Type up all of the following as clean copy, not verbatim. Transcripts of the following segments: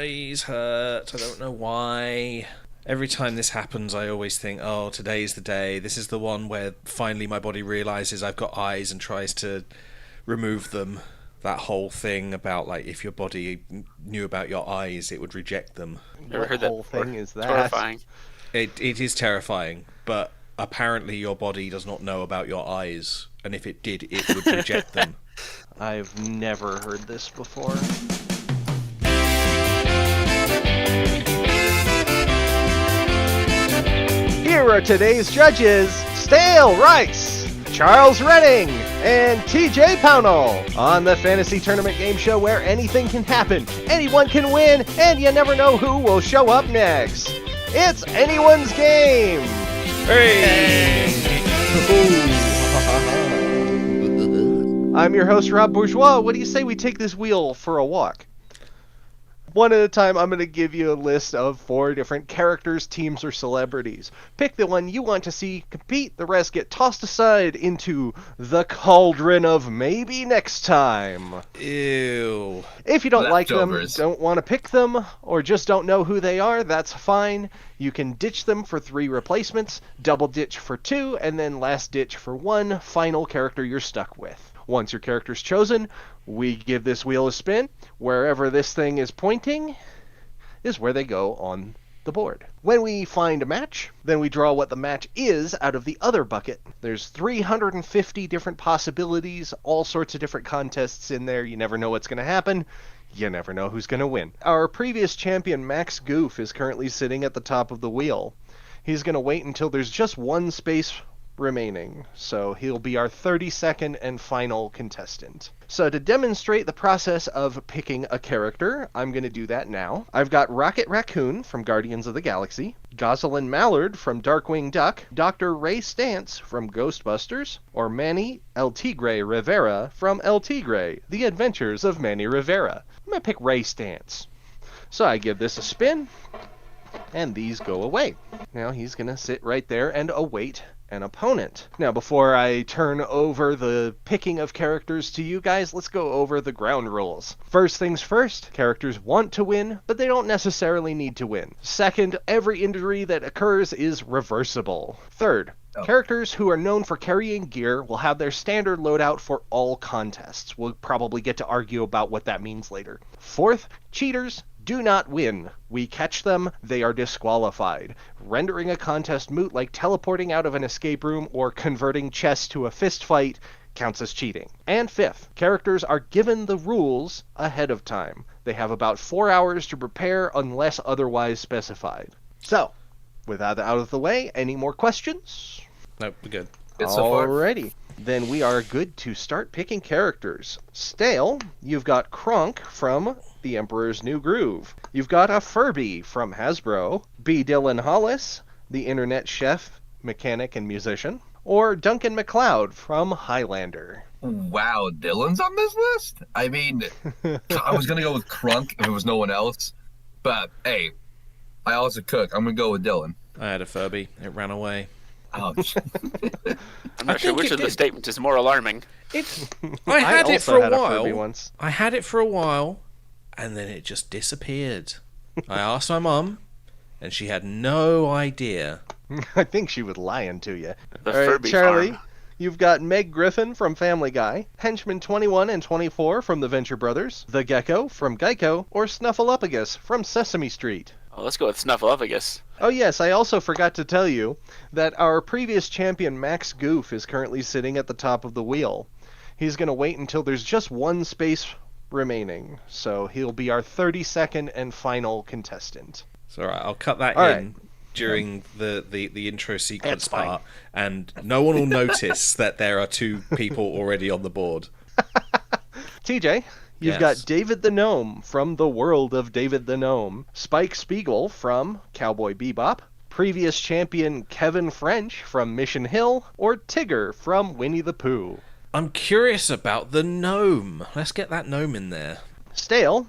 eyes hurt. I don't know why. Every time this happens, I always think, oh, today's the day. This is the one where finally my body realizes I've got eyes and tries to remove them. That whole thing about, like, if your body knew about your eyes, it would reject them. Never heard What that whole before. thing is that? Horrifying. It is terrifying, but apparently your body does not know about your eyes, and if it did, it would reject them. I've never heard this before. Here are today's judges: Stale Rice, Charles Redding, and TJ Pownell on the Fantasy Tournament Game Show where anything can happen, anyone can win, and you never know who will show up next. It's anyone's game! Hey! I'm your host, Rob Bourgeois. What do you say we take this wheel for a walk? One at a time, I'm going to give you a list of 4 different characters, teams, or celebrities. Pick the one you want to see compete. The rest get tossed aside into the cauldron of maybe next time. Ew. If you don't like them, Leftovers. don't want to pick them, or just don't know who they are, that's fine. You can ditch them for 3 replacements, double ditch for 2, and then last ditch for 1 final character you're stuck with. Once your character's chosen, we give this wheel a spin. Wherever this thing is pointing is where they go on the board. When we find a match, then we draw what the match is out of the other bucket. There's 350 different possibilities, all sorts of different contests in there. You never know what's going to happen. You never know who's going to win. Our previous champion, Max Goof, is currently sitting at the top of the wheel. He's going to wait until there's just 1 space remaining, so he'll be our 32nd and final contestant. So to demonstrate the process of picking a character, I'm going to do that now. I've got Rocket Raccoon from Guardians of the Galaxy, Gosselin Mallard from Darkwing Duck, Dr. Ray Stantz from Ghostbusters, or Manny El Tigre Rivera from El Tigre, The Adventures of Manny Rivera. I'm going to pick Ray Stantz. So I give this a spin, and these go away. Now he's going to sit right there and await an opponent. Now, before I turn over the picking of characters to you guys, let's go over the ground rules. First things first, characters want to win, but they don't necessarily need to win. Second, every injury that occurs is reversible. Third, characters who are known for carrying gear will have their standard loadout for all contests. We'll probably get to argue about what that means later. Fourth, cheaters do not win. We catch them, they are disqualified. Rendering a contest moot, like teleporting out of an escape room or converting chess to a fist fight, counts as cheating. And fifth, characters are given the rules ahead of time. They have about 4 hours to prepare unless otherwise specified. So, with that out of the way, any more questions? Nope, we're good. Good so far. Alrighty. Then we are good to start picking characters. Stale, you've got Kronk from The Emperor's New Groove. You've got a Furby from Hasbro. B. Dylan Hollis, the internet chef, mechanic, and musician. Or Duncan MacLeod from Highlander. Wow, Dylan's on this list? I mean, I was going to go with Crunk if it was no one else. But, hey, I also cook. I'm going to go with Dylan. I had a Furby. It ran away. Ouch. I'm not sure think which it of the did. statements is more alarming. I had it also for had a a Furby while. once. I had it for a while, and then it just disappeared. I asked my mum, and she had no idea. I think she was lying to you. The All right, Furby Charlie, farm. you've got Meg Griffin from Family Guy, Henchman 21 and 24 from the Venture Brothers, The Gecko from Geico, or Snuffleupagus from Sesame Street. Oh, let's go with Snuffleupagus. Oh yes, I also forgot to tell you that our previous champion Max Goof is currently sitting at the top of the wheel. He's going to wait until there's just 1 space remaining, so he'll be our 32nd and final contestant. It's alright, I'll cut that All in right. during the intro sequence That's fine. part, and no one will notice that there are 2 people already on the board. TJ, you've Yes. got David the Gnome from the world of David the Gnome, Spike Spiegel from Cowboy Bebop, previous champion Kevin French from Mission Hill, or Tigger from Winnie the Pooh. I'm curious about the gnome. Let's get that gnome in there. Stale,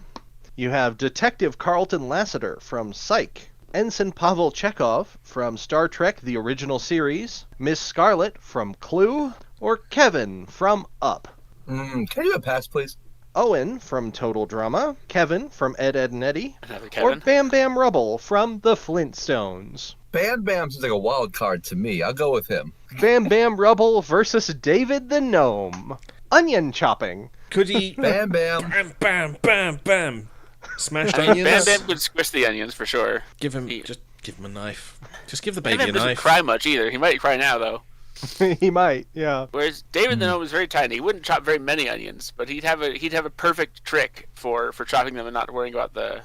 you have Detective Carlton Lassiter from Psych, Ensign Pavel Chekhov from Star Trek The Original Series, Miss Scarlet from Clue, or Kevin from Up. Can I do a pass, please? Owen from Total Drama, Kevin from Ed, Edd and Eddy, Another or Kevin. Bam Bam Rubble from The Flintstones. Bam Bam seems like a wild card to me. I'll go with him. Bam Bam Rubble versus David the Gnome. Onion chopping. Could he Bam Bam. bam bam bam bam smashed I mean, onions? Bam Bam could squish the onions for sure. Give him He- just give him a knife. Just give the Bam baby a Bam doesn't knife. cry much either. He might cry now though. He might, yeah. Whereas David the Gnome is very tiny. He wouldn't chop very many onions, but he'd have a perfect trick for chopping them and not worrying about the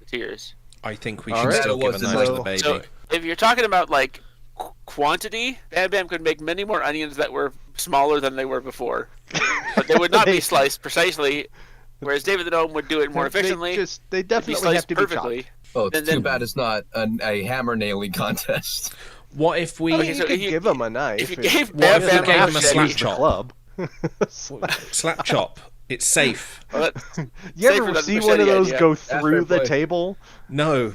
tears. I think we All should right. still give a That knife to wasn't the baby. So if you're talking about like quantity, Bam Bam could make many more onions that were smaller than they were before, but they would not be sliced precisely. Whereas David the Gnome would do it more efficiently. They It'd be definitely have sliced to be perfectly. chopped. Oh, it's And too then- bad it's not a hammer nailing contest. What if we I mean, Okay, you so could if you- give him a knife. If you It- gave What Bam if Bam we gave a him a machete, slap use the chop? club. slap chop? It's safe. well, that- You Safer ever than see the one of machete those idea. go fair through the play. table? No,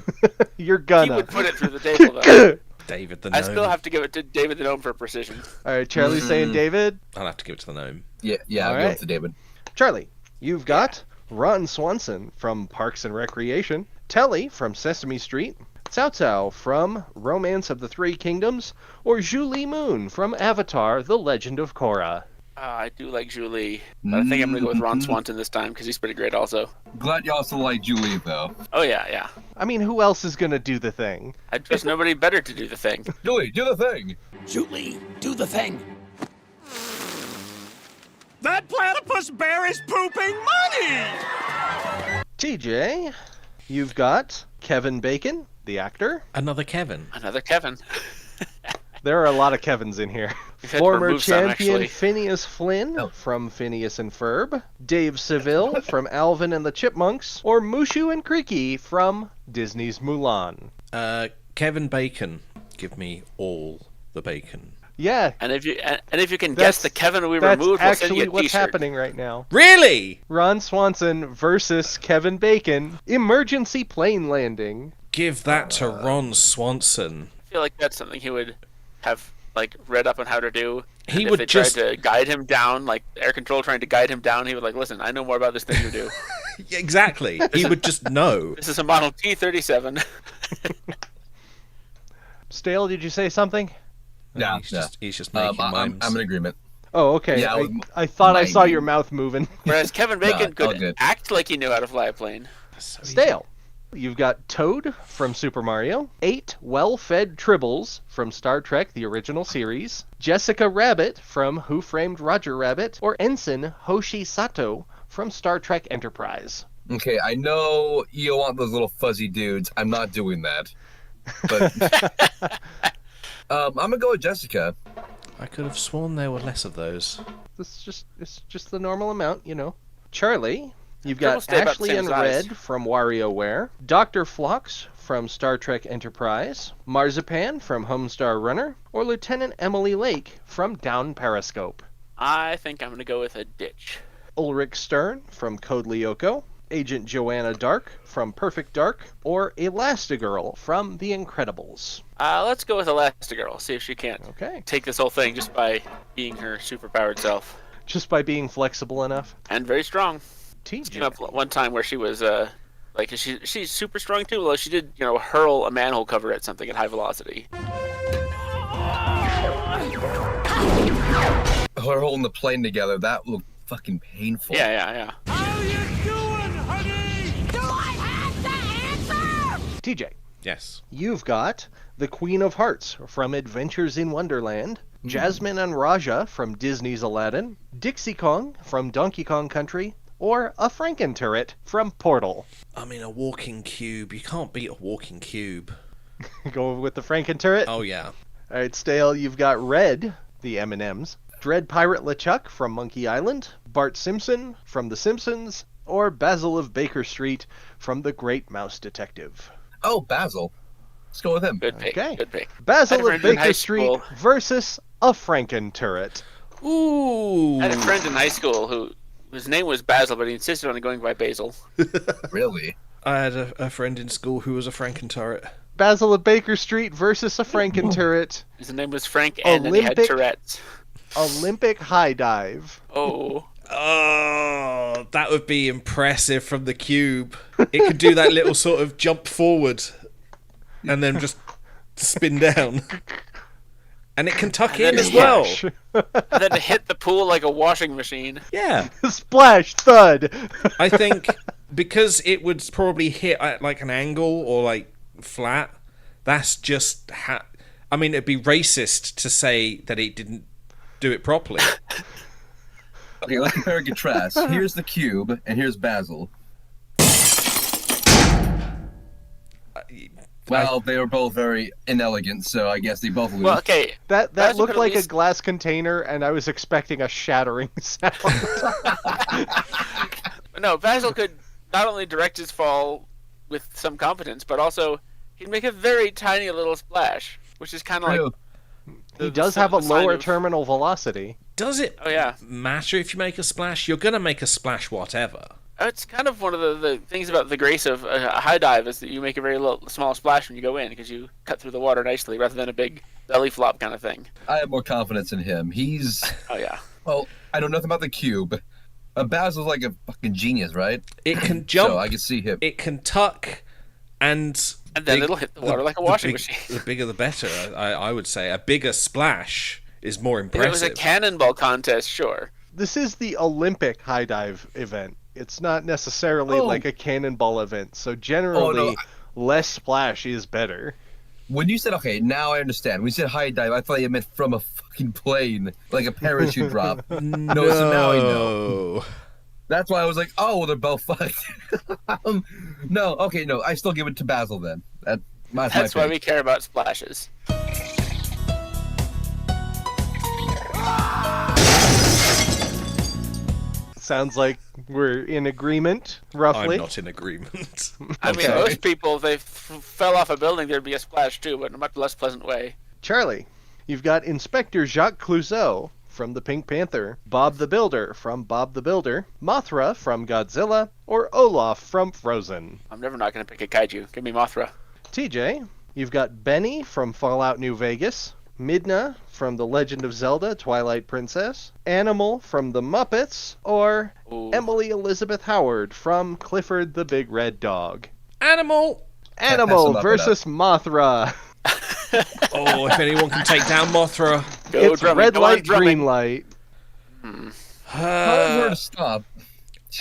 You're he gonna. would put it through the table though. David the I gnome. still have to give it to David the Gnome for precision. All right, Charlie's saying David. I'll have to give it to the gnome. Yeah, All I'll go right. with David. Charlie, you've got Ron Swanson from Parks and Recreation, Telly from Sesame Street, Cao Cao from Romance of the Three Kingdoms, or Julie Moon from Avatar: The Legend of Korra. I do like Julie, but I think I'm gonna go with Ron Swanson this time because he's pretty great also. Glad you also like Julie, though. Oh yeah. I mean, who else is gonna do the thing? I trust nobody better to do the thing. Julie, do the thing. Julie, do the thing. That platypus bear is pooping money! TJ, you've got Kevin Bacon, the actor. Another Kevin. Another Kevin. There are a lot of Kevins in here. We've had to Former remove some, champion actually. Phineas Flynn Oh. from Phineas and Ferb, Dave Seville from Alvin and the Chipmunks, or Mushu and Creaky from Disney's Mulan. Kevin Bacon. Give me all the bacon. Yeah, And if you can That's- guess the Kevin we that's removed, we'll send actually you a what's T-shirt. happening right now. Really? Ron Swanson versus Kevin Bacon. Emergency plane landing. Give that to Ron Swanson. I feel like that's something he would have like read up on how to do. He And would if they just- tried to guide him down, like air control trying to guide him down, he would like, listen, I know more about this than you do. Exactly. He would just know. This is a Model T-37. Stale, did you say something? Yeah, He's just making I'm mimes. in agreement. Oh, okay. Yeah, I thought I saw maybe. your mouth moving. Whereas Kevin Bacon all could good. act like he knew how to fly a plane. So easy. Stale. You've got Toad from Super Mario, 8 well-fed Tribbles from Star Trek the original series, Jessica Rabbit from Who Framed Roger Rabbit, or Ensign Hoshi Sato from Star Trek Enterprise. Okay, I know you want those little fuzzy dudes. I'm not doing that. But I'm gonna go with Jessica. I could have sworn there were less of those. It's just the normal amount, you know. Charlie, you've Tribbles got stay about the Ashley same and size. Red from WarioWare, Dr. Phlox from Star Trek Enterprise, Marzipan from Homestar Runner, or Lieutenant Emily Lake from Down Periscope. I think I'm gonna go with a ditch. Ulrich Stern from Code Lyoko, Agent Joanna Dark from Perfect Dark, or Elastigirl from The Incredibles. Let's go with Elastigirl. See if she can't Okay. take this whole thing just by being her superpowered self. Just by being flexible enough. And very strong. Came TJ. up one time where she was like she's super strong too. Although she did hurl a manhole cover at something at high velocity. Her holding the plane together, that looked fucking painful. Yeah. How you doing, honey? Do I have the answer? TJ. Yes. You've got the Queen of Hearts from Adventures in Wonderland, Jasmine and Raja from Disney's Aladdin, Dixie Kong from Donkey Kong Country, or a Franken-turret from Portal. I mean, a walking cube. You can't beat a walking cube. Going with the Franken-turret? Oh, yeah. Alright, Stale, you've got Red, the M&Ms, Dread Pirate LeChuck from Monkey Island, Bart Simpson from The Simpsons, or Basil of Baker Street from The Great Mouse Detective. Oh, Basil. Let's go with him. Good pick. Okay. Good pick. Basil I had a of friend in Baker high Street school- versus a Franken-turret. Ooh. I had a friend in high school whose name was Basil, but he insisted on going by Basil. Really? I had a friend in school who was a Franken-turret. Basil of Baker Street versus a Franken-turret. His name was Frank, and then he had Olympic- Tourette's. Olympic high dive. Oh, Oh, that would be impressive from the cube. It could do that little sort of jump forward and then just spin down. And it can tuck in as well. And then to hit the pool like a washing machine. Yeah. Splash, thud. I think because it would probably hit at like an angle or like flat, that's just I mean, it'd be racist to say that it didn't do it properly. Okay, let's compare and contrast. Here's the cube, and here's Basil. Well, they were both very inelegant, so I guess they both lose. Well, okay. That Basil looked could at like a least- glass container, and I was expecting a shattering sound. No, Basil could not only direct his fall with some competence, but also he'd make a very tiny little splash, which is kind of like... He does have a the sign lower of- terminal velocity. Does it Oh, yeah. matter if you make a splash? You're going to make a splash whatever. It's kind of one of the things about the grace of a high dive is that you make a very small splash when you go in because you cut through the water nicely rather than a big belly flop kind of thing. I have more confidence in him. He's... Oh, yeah. Well, I know nothing about the cube. Basil's like a fucking genius, right? It can jump, So I can see him. it can tuck, and then it'll hit the water like a washing machine. The bigger the better, I would say. A bigger splash is more If it was a impressive. cannonball contest, sure. This is the Olympic high dive event. It's not necessarily Oh. like a cannonball event, so generally less splash is better. When you said, okay, now I understand. When you said high dive, I thought you meant from a fucking plane, like a parachute drop. No, so now I know. That's why I was like, oh, they're both fucked. No, okay, no, I still give it to Basil then. That's my That's why pick. we care about splashes. Sounds like we're in agreement, roughly. I'm not in agreement. I mean, Okay. most people, if they fell off a building, there'd be a splash too, but in a much less pleasant way. Charlie, you've got Inspector Jacques Clouseau from the Pink Panther, Bob the Builder from Bob the Builder, Mothra from Godzilla, or Olaf from Frozen. I'm never not going to pick a kaiju. Give me Mothra. TJ, you've got Benny from Fallout New Vegas, Midna from The Legend of Zelda Twilight Princess, Animal from The Muppets, or Ooh. Emily Elizabeth Howard from Clifford the Big Red Dog. Animal! Animal Muppet versus Mothra. Oh, if anyone can take down Mothra. Go It's drumming. red Go on light, drumming. green light. Tell him where to stop.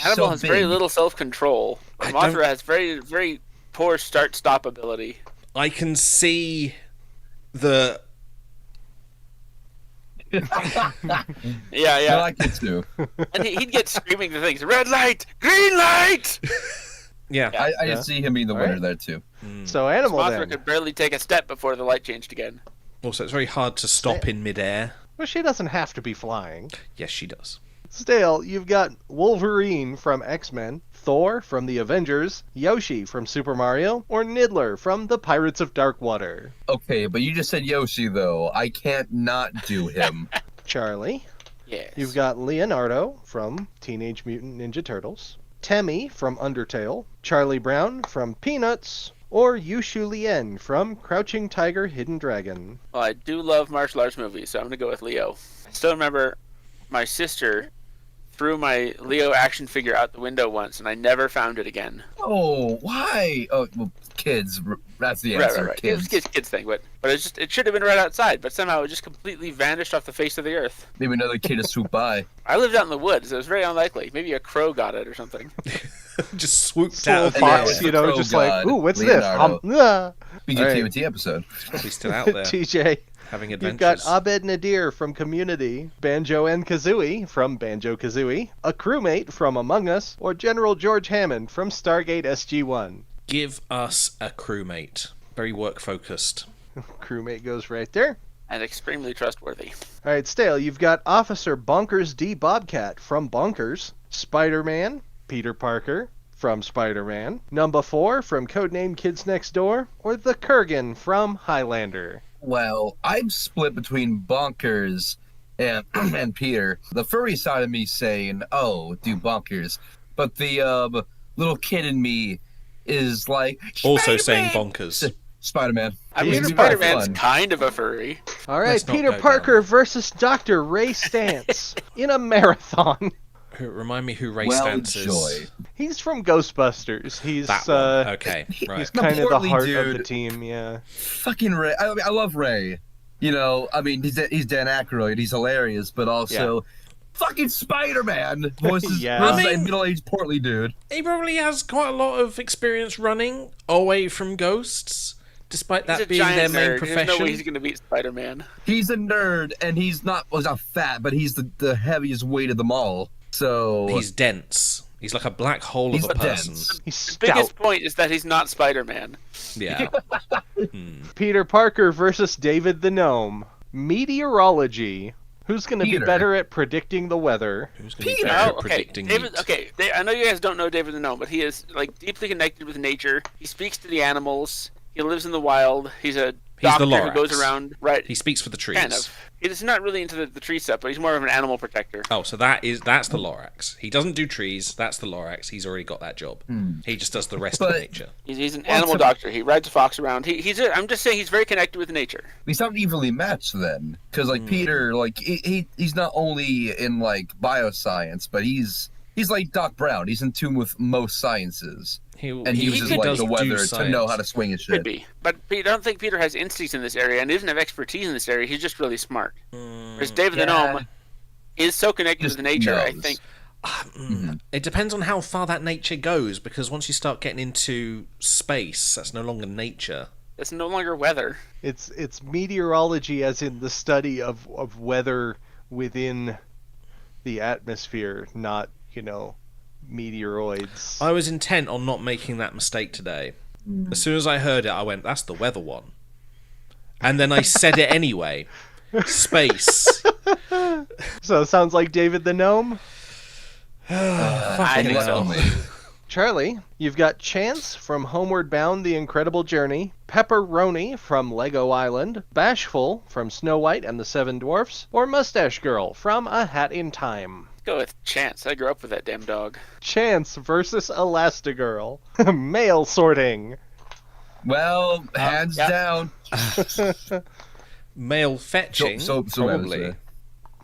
Animal So has very big. little self-control. I Mothra don't- has very, very poor start-stop ability. I can see the... Yeah, I yeah. like it too. And he'd get screaming the things, red light, green light! Yeah. I Yeah. just see him being the winner Alright. there too. So Animal Mothra then. could barely take a step before the light changed again. Also, it's very hard to stop in midair. Well, she doesn't have to be flying. Yes, she does. Still, you've got Wolverine from X-Men, Thor from the Avengers, Yoshi from Super Mario, or Niddler from the Pirates of Dark Water. Okay, but you just said Yoshi though. I can't not do him. Charlie, Yes. you've got Leonardo from Teenage Mutant Ninja Turtles, Temmie from Undertale, Charlie Brown from Peanuts, or Yushu Lien from Crouching Tiger, Hidden Dragon. Well, I do love martial arts movies, so I'm going to go with Leo. I still remember my sister threw my Leo action figure out the window once, and I never found it again. Oh, why? Oh, well, kids. That's the answer. Right. It was Kids. a kids thing, but it should have been right outside, but somehow it just completely vanished off the face of the earth. Maybe another kid has swooped by. I lived out in the woods, so it was very unlikely. Maybe a crow got it or something. Just swooped This little out of the fox, air. you know, Oh, just God. like, ooh, what's Leonardo. this? Ah. Speaking Alright. of TMT episode. Probably still out there, TJ, having you've adventures. got Abed Nadir from Community, Banjo and Kazooie from Banjo-Kazooie, a crewmate from Among Us, or General George Hammond from Stargate SG-1. Give us a crewmate. Very work-focused. Crewmate goes right there. And extremely trustworthy. All right, Stale, you've got Officer Bonkers D. Bobcat from Bonkers, Spider-Man, Peter Parker from Spider-Man, Number 4 from Codename Kids Next Door, or the Kurgan from Highlander. Well, I'm split between Bonkers and and Peter. The furry side of me saying, "Oh, do Bonkers," but the little kid in me is like Also saying "Spider-Man!" bonkers. Spider-Man. I mean, Peter Spider-Man's fun. kind of a furry. All right, Let's not Peter go Parker versus Dr. Ray Stantz in a marathon. Remind me who Ray Well, Stantz is. joy. He's from Ghostbusters. He's That one. Okay, he's right. kind of the portly heart of the dude. team. Yeah. Fucking Ray. I mean, I love Ray. You know, I mean, he's Dan Aykroyd. He's hilarious, but also fucking Spider-Man voices Yeah. versus I a mean- middle-aged portly dude. He probably has quite a lot of experience running away from ghosts, despite He's that a being their giant main nerd. There's no way profession. he's going to beat Spider-Man. He's a nerd, and he's not fat, but he's the heaviest weight of them all. So He's dense. He's like a black hole He's of a person. dense. He's The stout. biggest point is that he's not Spider-Man. Yeah. Peter Parker versus David the Gnome. Meteorology. Who's going to be Peter. better at predicting the weather? Who's going to be Peter! better Oh, at okay. predicting David. meat? Okay, I know you guys don't know David the Gnome, but he is like deeply connected with nature. He speaks to the animals. He lives in the wild. He's a He's the doctor who goes Lorax. around. Right. He speaks for the trees. Kind of. He's not really into the tree stuff, but he's more of an animal protector. Oh, so that's the Lorax. He doesn't do trees. That's the Lorax. He's already got that job. He just does the rest of But- nature. He's an animal doctor. He rides a fox around. I'm just saying he's very connected with nature. he's not evenly matched then, because like Peter, like he's not only in like bioscience, but he's like Doc Brown. He's in tune with most sciences, and he uses like does the do weather to know science. how to swing his Could shit. be, but I don't think Peter has instincts in this area, and he doesn't have expertise in this area. He's just really smart. Whereas David the Gnome is so connected Just with nature. I knows. think It depends on how far that nature goes, because once you start getting into space, that's no longer nature. it's no longer weather. It's meteorology, as in the study of weather within the atmosphere, not meteoroids. I was intent on not making that mistake today. As soon as I heard it, I went, "That's the weather one," and then I said it anyway. Space. So it sounds like David the Gnome. I think so. Charlie, you've got Chance from Homeward Bound: The Incredible Journey, Pepperoni from Lego Island, Bashful from Snow White and the Seven Dwarfs, or Mustache Girl from A Hat in Time. Go with Chance. I grew up with that damn dog. Chance versus Elastigirl. Mail sorting. Well, hands yeah. down. Mail fetching, So probably,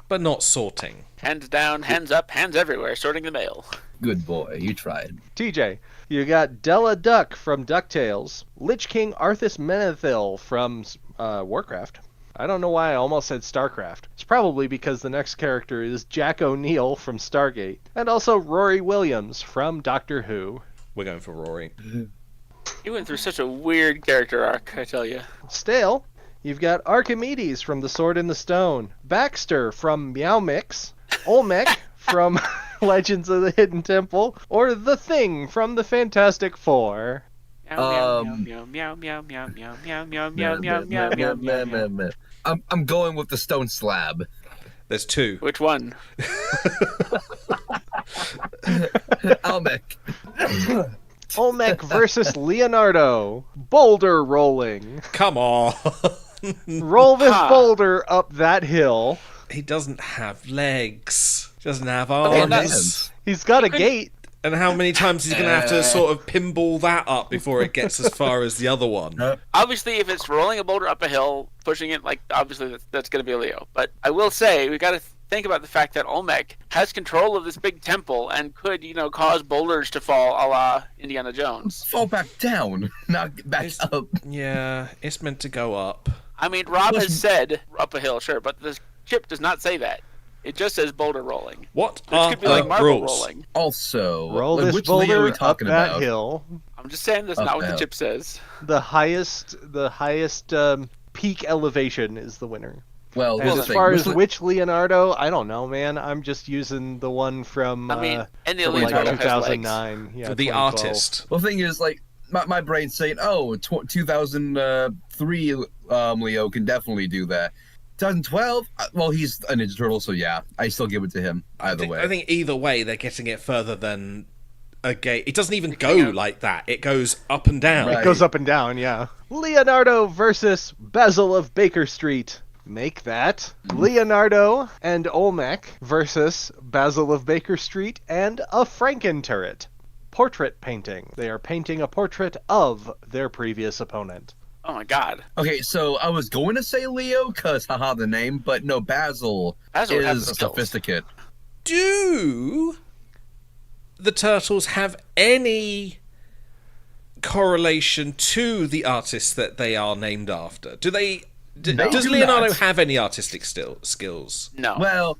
but not sorting. Hands down, hands up, hands everywhere, sorting the mail. Good boy, you tried. TJ, you got Della Duck from DuckTales, Lich King Arthas Menethil from Warcraft. I don't know why I almost said StarCraft. It's probably because the next character is Jack O'Neill from Stargate, and also Rory Williams from Doctor Who. We're going for Rory. He went through such a weird character arc, I tell you. Stale, you've got Archimedes from The Sword in the Stone, Baxter from Meow Mix, Olmec from Legends of the Hidden Temple, or The Thing from the Fantastic Four. Meow meow meow meow meow meow meow meow meow meow meow meow meow meow. I'm going with the stone slab. There's two. Which one? Almec. Olmec versus Leonardo. Boulder rolling. Come on. Roll this Ha. boulder up that hill. He doesn't have legs. He doesn't have Okay, arms. that's- He's got a gate. And how many times he's going to have to sort of pinball that up before it gets as far as the other one? Obviously, if it's rolling a boulder up a hill, pushing it, like, obviously that's going to be a Leo. But I will say, we got to think about the fact that Olmec has control of this big temple and could, cause boulders to fall a la Indiana Jones. Fall back down, not back up. Yeah, it's meant to go up. I mean, Rob has said up a hill, sure, but the chip does not say that. It just says boulder rolling. What This are could be like the marble rules? rolling. Also, Roll like, this which Leo are boulder we up talking that about? hill. I'm just saying that's Up not what the the chip says. The highest peak elevation is the winner. Well, And here's the as thing. far Which as Li- which Leonardo, I don't know, man. I'm just using the one from I mean, any from like Leonardo has legs. 2009. Yeah, The 2012. artist. Well, the thing is, like, my brain's saying, oh, 2003 Leo can definitely do that. 2012, well, he's a Ninja Turtle, so yeah, I still give it to him either way. I think either way, they're getting it further than a gate. It doesn't even go Yeah. like that. It goes up and down. Right. It goes up and down, yeah. Leonardo versus Basil of Baker Street. Make that. Leonardo and Olmec versus Basil of Baker Street and a Franken turret. Portrait painting. They are painting a portrait of their previous opponent. Oh my god. Okay, so I was going to say Leo, because haha, the name, but no, Basil Basil would have is the a skills. sophisticate. Do the turtles have any correlation to the artists that they are named after? Do they? Does do Leonardo not. have any artistic skills? No. Well,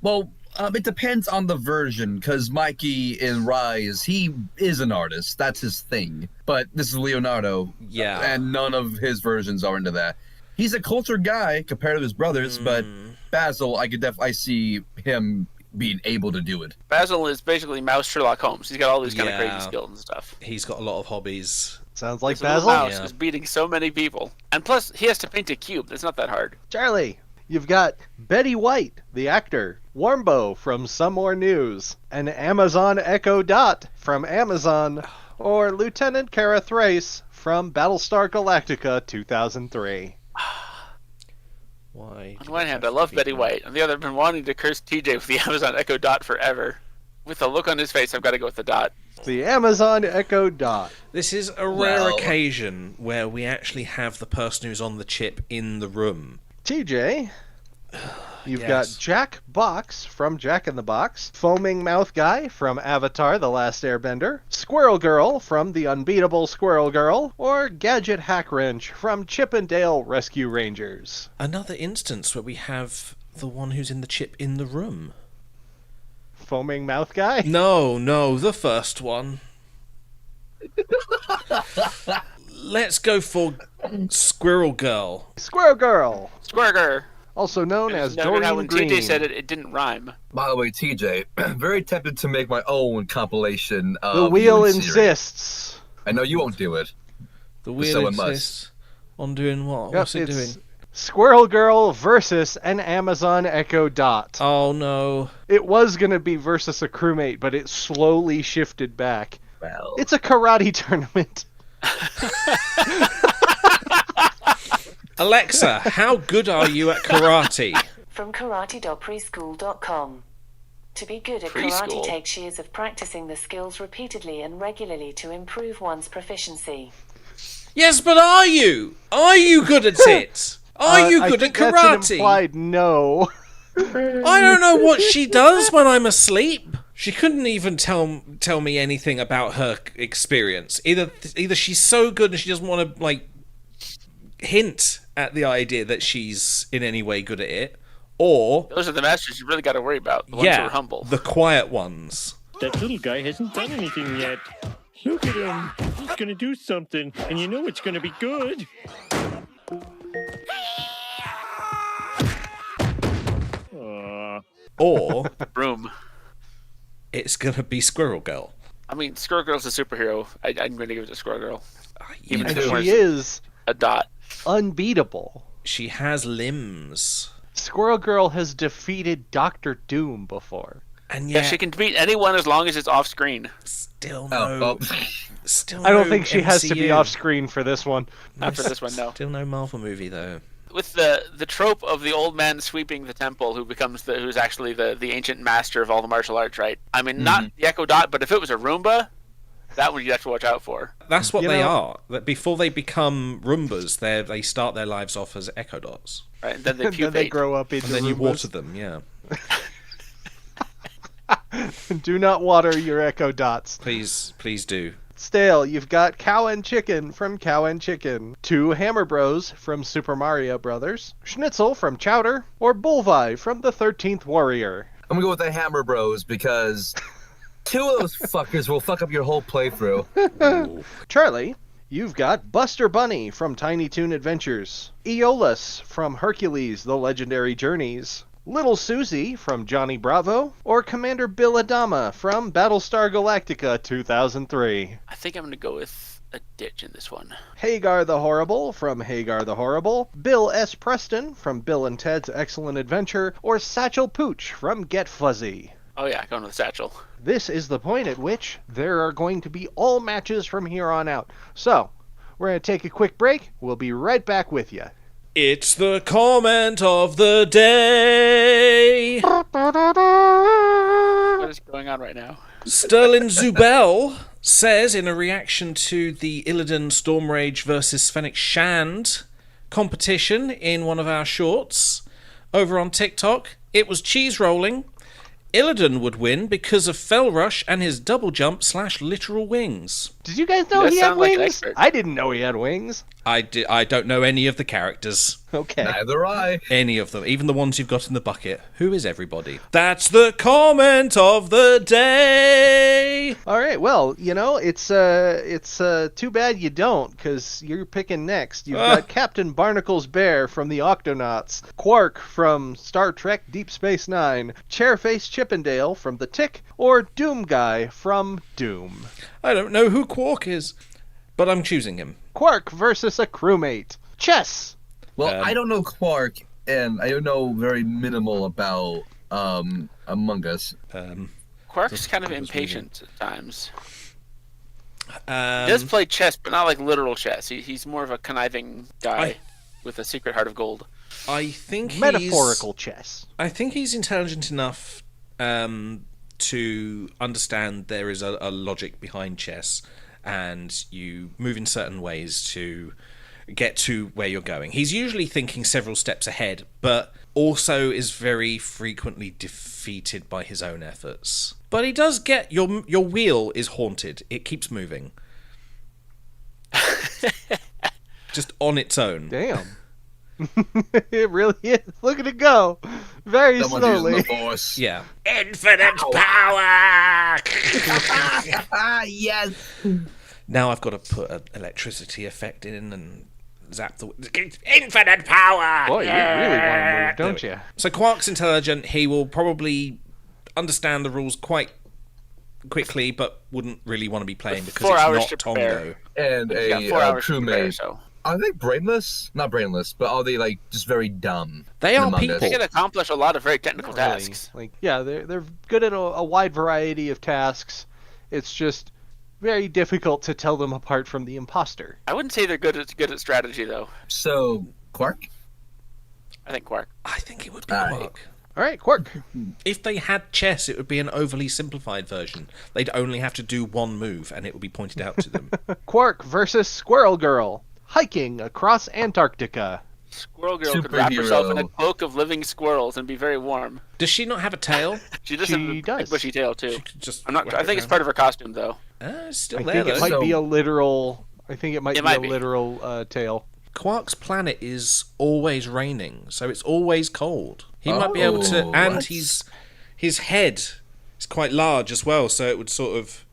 no. It depends on the version, because Mikey in Rise, he is an artist. That's his thing. But this is Leonardo. Yeah. And none of his versions are into that. He's a cultured guy compared to his brothers, but Basil, I see him being able to do it. Basil is basically Mouse Sherlock Holmes. He's got all these kind of Yeah. crazy skills and stuff. He's got a lot of hobbies. Sounds like This little Basil. mouse Yeah. is beating so many people. And plus, he has to paint a cube. That's not that hard. Charlie, you've got Betty White, the actor, Warmbo from Some More News, an Amazon Echo Dot from Amazon, or Lieutenant Kara Thrace from Battlestar Galactica 2003. Why? On one hand, I love Betty White. On the other, I've been wanting to curse TJ with the Amazon Echo Dot forever. With the look on his face, I've got to go with the dot. The Amazon Echo Dot. This is a rare Well- occasion where we actually have the person who's on the chip in the room. TJ, you've Yes. got Jack Box from Jack in the Box, Foaming Mouth Guy from Avatar The Last Airbender, Squirrel Girl from The Unbeatable Squirrel Girl, or Gadget Hack Wrench from Chip and Dale Rescue Rangers. Another instance where we have the one who's in the chip in the room. Foaming Mouth Guy? No, the first one. Let's go for Squirrel Girl. Squirrel Girl, Squirger! also known as Noted how Doreen when Green. TJ said it, it didn't rhyme. By the way, TJ, very tempted to make my own compilation of The wheel you and Siri. insists. I know you won't do it. The wheel someone must. insists on doing what? Yep, What's it it's doing? Squirrel Girl versus an Amazon Echo Dot. Oh no. It was going to be versus a crewmate, but it slowly shifted back. Well, It's a karate tournament. Alexa, how good are you at karate? From karate.preschool.com. To be good at Preschool. karate takes years of practicing the skills repeatedly and regularly to improve one's proficiency. Yes, but are you? Are you good at it? Are you I good at think that's an karate? implied no. I don't know what she does when I'm asleep. She couldn't even tell me anything about her experience. Either she's so good and she doesn't want to hint at the idea that she's in any way good at it, or Those are the masters you really got to worry about. The ones who are humble. the quiet ones. That little guy hasn't done anything yet. Look at him. He's gonna do something, and you know it's gonna be good. Aw. Or Broom. it's gonna be Squirrel Girl. I mean, Squirrel Girl's a superhero. I'm going to give it to Squirrel Girl. Even And if it she was is a dot. unbeatable. She has limbs, Squirrel Girl has defeated Doctor Doom before. and Yeah, yet she can beat anyone as long as it's off screen. still oh, no. oh. Still I don't no think she has to be MCU. off screen for this one. Not for this one, no. Still no Marvel movie though. With the trope of the old man sweeping the temple, who's actually the ancient master of all the martial arts, right? I mean, not the Echo Dot, but if it was a Roomba, that one you'd have to watch out for. That's what You they know- are. That before they become Roombas, they start their lives off as Echo Dots, Right? And then they And then they pupate. grow up into and then you Roombas. water them. Yeah, Do not water your Echo Dots. please do. Stale, you've got Cow and Chicken from Cow and Chicken, 2 Hammer Bros from Super Mario Brothers, Schnitzel from Chowder, or Bullvi from the 13th Warrior. I'm gonna go with the Hammer Bros because 2 of those fuckers will fuck up your whole playthrough. Charlie, you've got Buster Bunny from Tiny Toon Adventures, Aeolus from Hercules The Legendary Journeys, Little Susie from Johnny Bravo, or Commander Bill Adama from Battlestar Galactica 2003. I think I'm going to go with a ditch in this one. Hagar the Horrible from Hagar the Horrible, Bill S. Preston from Bill and Ted's Excellent Adventure, or Satchel Pooch from Get Fuzzy. Oh yeah, going with Satchel. This is the point at which there are going to be all matches from here on out. So, we're going to take a quick break. We'll be right back with you. It's the comment of the day. What is going on right now? Sterling Zubel says in a reaction to the Illidan Stormrage versus Fennec Shand competition in one of our shorts over on TikTok, it was cheese rolling. Illidan would win because of Fell Rush and his double jump / literal wings. Did you guys know You he had sound like an wings? expert. I didn't know he had wings. I don't know any of the characters. Okay. Neither I. Any of them, even the ones you've got in the bucket. Who is everybody? That's the comment of the day. All right. Well, it's too bad you don't, because you're picking next. You've got Captain Barnacle's Bear from the Octonauts, Quark from Star Trek Deep Space Nine, Chairface Chippendale from The Tick, or Doom Guy from Doom. I don't know who Quark is, but I'm choosing him. Quark versus a crewmate. Chess. Well, I don't know Quark, and I don't know very minimal about Among Us. Quark's kind of impatient at times. He Um, does play chess, but not like literal chess. He's more of a conniving guy with a secret heart of gold. I think Metaphorical chess. I think he's intelligent enough to understand there is a logic behind chess, and you move in certain ways to get to where you're going. He's usually thinking several steps ahead, but also is very frequently defeated by his own efforts. But he does get your wheel is haunted. It keeps moving. Just on its own. Damn. It really is. Look at it go. Very Someone's slowly. using the Force. Yeah. Infinite power! Ah, yes. Now I've got to put an electricity effect in and zap the... Infinite power! Boy, you really want to move, don't you? So Quark's intelligent. He will probably understand the rules quite quickly, but wouldn't really want to be playing because 4 it's hours not to Tongo. prepare. And He's got a 4 hours to prepare, crewmate. so Are they brainless? Not brainless, but are they like just very dumb? They in are Among Us? people. they can accomplish a lot of very technical Not really. tasks. Like, yeah, they're good at a wide variety of tasks. It's just very difficult to tell them apart from the imposter. I wouldn't say they're good at strategy though. So, Quark? I think Quark. I think it would be All right. Quark. All right, Quark. If they had chess, it would be an overly simplified version. They'd only have to do one move, and it would be pointed out to them. Quark versus Squirrel Girl. Hiking across Antarctica. Squirrel Girl could wrap herself in a Superhero. cloak of living squirrels and be very warm. Does she not have a tail? She does She have a big does. bushy tail too. Just I'm not. wrap I it think it's around. part of her costume though. It's still I there, think it though. might be a So- literal. I think it might It be might a be. literal tail. Quark's planet is always raining, so it's always cold. He might be able to, Oh, and what? his head is quite large as well, so it would sort of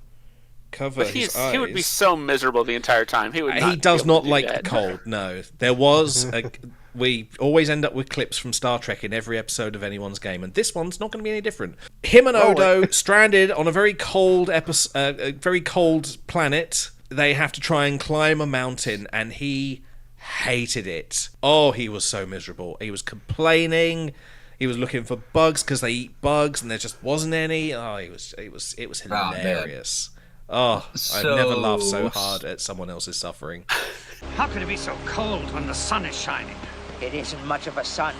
cover But his eyes. he would be so miserable the entire time. He would. He does be able not to do like that. the cold. No, there was. We always end up with clips from Star Trek in every episode of anyone's game, and this one's not going to be any different. Him and Odo stranded on a very cold a very cold planet. They have to try and climb a mountain, and he hated it. Oh, he was so miserable. He was complaining. He was looking for bugs because they eat bugs, and there just wasn't any. Oh, it was man. hilarious. Oh, I've never laughed so hard at someone else's suffering. How could it be so cold when the sun is shining? It isn't much of a sun.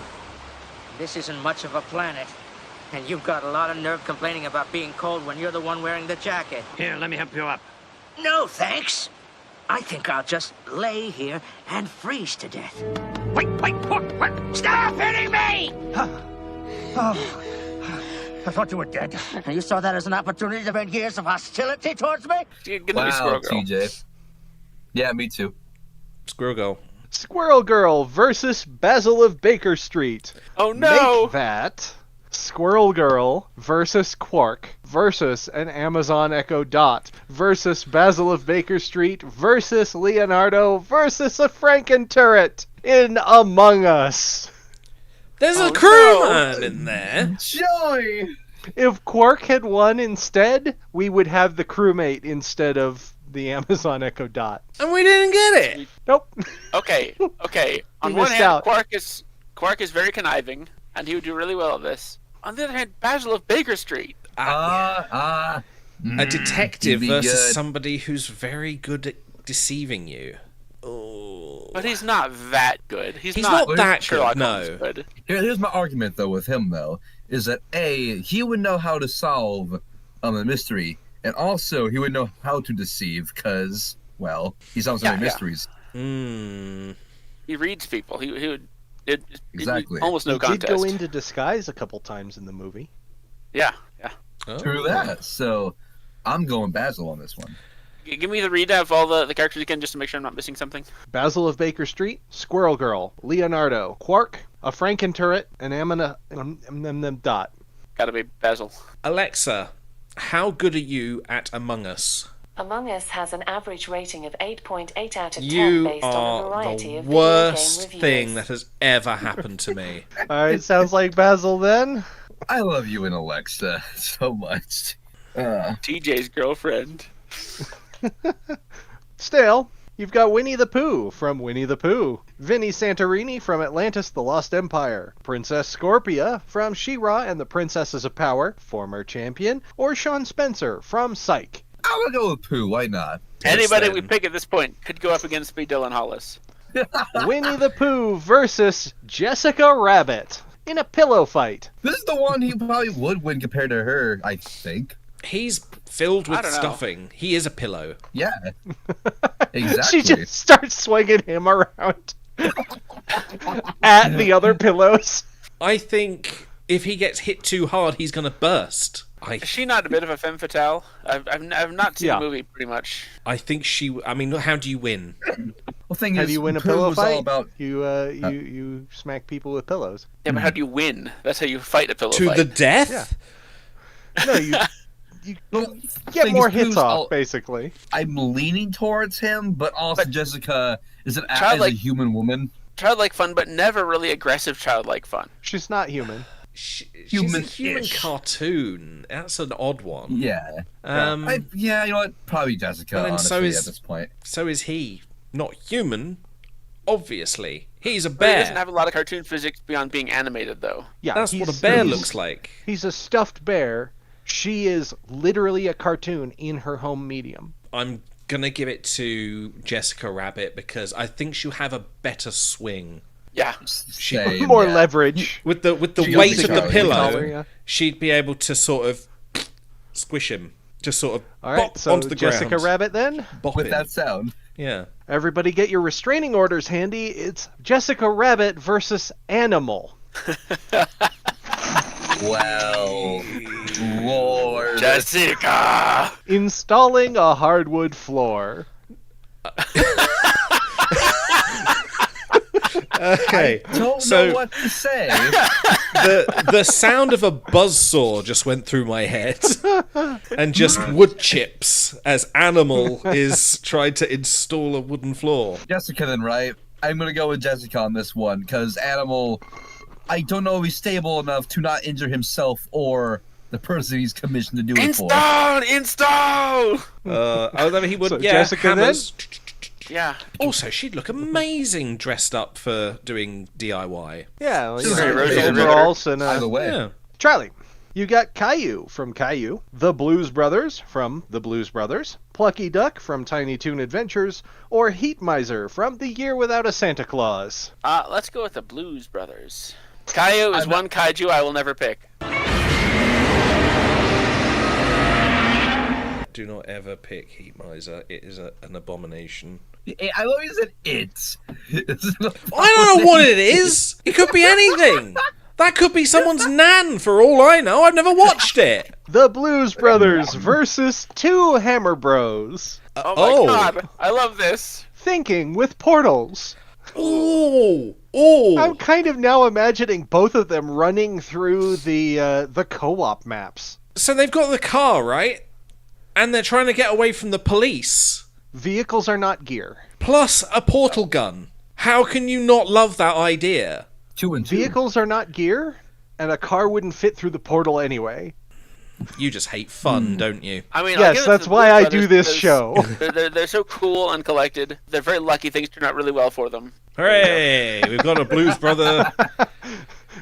This isn't much of a planet. And you've got a lot of nerve complaining about being cold when you're the one wearing the jacket. Here, let me help you up. No, thanks. I think I'll just lay here and freeze to death. Wait, what? Stop hitting me! I thought you were dead. You saw that as an opportunity to vent years of hostility towards me? You're gonna be Wow, Squirrel Girl. TJ. Yeah, me too. Squirrel Girl. Squirrel Girl versus Basil of Baker Street. Oh no! Make that Squirrel Girl versus Quark versus an Amazon Echo Dot versus Basil of Baker Street versus Leonardo versus a Franken turret in Among Us. There's Oh, a crew no. man in there. Joy! If Quark had won instead, we would have the crewmate instead of the Amazon Echo Dot. And we didn't get it. Nope. Okay. On You one missed hand, out. Quark is very conniving, and he would do really well at this. On the other hand, Basil of Baker Street. A detective he'd be versus good. somebody who's very good at deceiving you. Oh. But he's not that good. He's not that Sherlock good, Holmes no. good. Here's my argument though with him though, is that A, he would know how to solve a mystery, and also he would know how to deceive, because, well, he solves so many Yeah. mysteries. He reads people. He would. It'd be Exactly. almost no He contest. did go into disguise a couple times in the movie. Yeah. Oh. True that. So I'm going Basil on this one. Give me the read of all the characters again, just to make sure I'm not missing something. Basil of Baker Street, Squirrel Girl, Leonardo, Quark, a Franken turret, and Amina Dot. Gotta be Basil. Alexa, how good are you at Among Us? Among Us has an average rating of 8.8 out of 10 You based on a are variety the of video game worst reviews. thing that has ever happened to me. All right, sounds like Basil then. I love you and Alexa so much. TJ's girlfriend. Still, you've got Winnie the Pooh from Winnie the Pooh, Vinnie Santorini from Atlantis the Lost Empire, Princess Scorpia from She-Ra and the Princesses of Power, former champion, or Sean Spencer from Psych. I'm gonna go with Pooh. Why not? Anybody then. we pick at this point could go up against me, Dylan Hollis. Winnie the Pooh versus Jessica Rabbit in a pillow fight. This is the one he probably would win compared to her, I think. He's filled I with don't know. stuffing. He is a pillow. Yeah. Exactly. She just starts swinging him around at the other pillows. I think if he gets hit too hard, he's going to burst. Is she not a bit of a femme fatale? I've not seen Yeah. the movie, pretty much. I think she... I mean, how do you win? Well, thing Have is, you win a Pooh pillow was all fight? about You smack people with pillows. Yeah, but how do you win? That's how you fight a pillow To fight. the death? Yeah. No, you Well, get thing more is, hits Pooh's off, all- basically. I'm leaning towards him, but also Jessica is is a Childlike- human woman. Childlike fun, but never really aggressive childlike fun. She's not human. She's a Human-ish. human cartoon. That's an odd one. Yeah. Um, you know what? Probably Jessica, But then so honestly, is- at this point. So is he. Not human, obviously. He's a But he doesn't bear. have a lot of cartoon physics beyond being animated, though. Yeah, That's what he's- a bear he's- looks like. He's a stuffed bear. She is literally a cartoon in her home medium. I'm gonna give it to Jessica Rabbit because I think she'll have a better swing. Yeah. Same, More yeah. leverage. With the She weight doesn't of the go, pillow, collar, yeah. she'd be able to sort of squish him. Just sort of All right, bop so onto the Jessica ground. Rabbit then. Bop With him. that sound. Yeah. Everybody get your restraining orders handy. It's Jessica Rabbit versus Animal. Well, Lord. Jessica! Installing a hardwood floor. Okay. Don't So- know what to say. the sound of a buzzsaw just went through my head, and just wood chips as Animal is trying to install a wooden floor. Jessica then, right? I'm gonna go with Jessica on this one because Animal, I don't know if he's stable enough to not injure himself or the person he's commissioned to do it for. Install! I mean, he would. So yeah, Jessica then? hammers. Yeah. Also, she'd look amazing dressed up for doing DIY. Yeah, well, She's you know, very rosy overalls and Either way. Yeah. Charlie, you got Caillou from Caillou, the Blues Brothers from the Blues Brothers, Plucky Duck from Tiny Toon Adventures, or Heat Miser from The Year Without a Santa Claus. Let's go with the Blues Brothers. Caillou is one kaiju I will never pick. Do not ever pick Heat Miser. It is an abomination. I love you said it. I don't know what it is. It could be anything. That could be someone's nan, for all I know. I've never watched it. The Blues Brothers versus two Hammer Bros. Oh my god, I love this. Thinking with portals. Oh, I'm kind of now imagining both of them running through the co-op maps. So they've got the car, right? And they're trying to get away from the police. Vehicles are not gear. Plus a portal gun. How can you not love that idea? 2 and 2. Vehicles are not gear, and a car wouldn't fit through the portal anyway. You just hate fun, don't you? I mean, I'll Yes, give it that's to the why Blues I do Brothers this because show. They're so cool and collected. They're very lucky things turn out really well for them. Hooray! We've got a Blues Brother.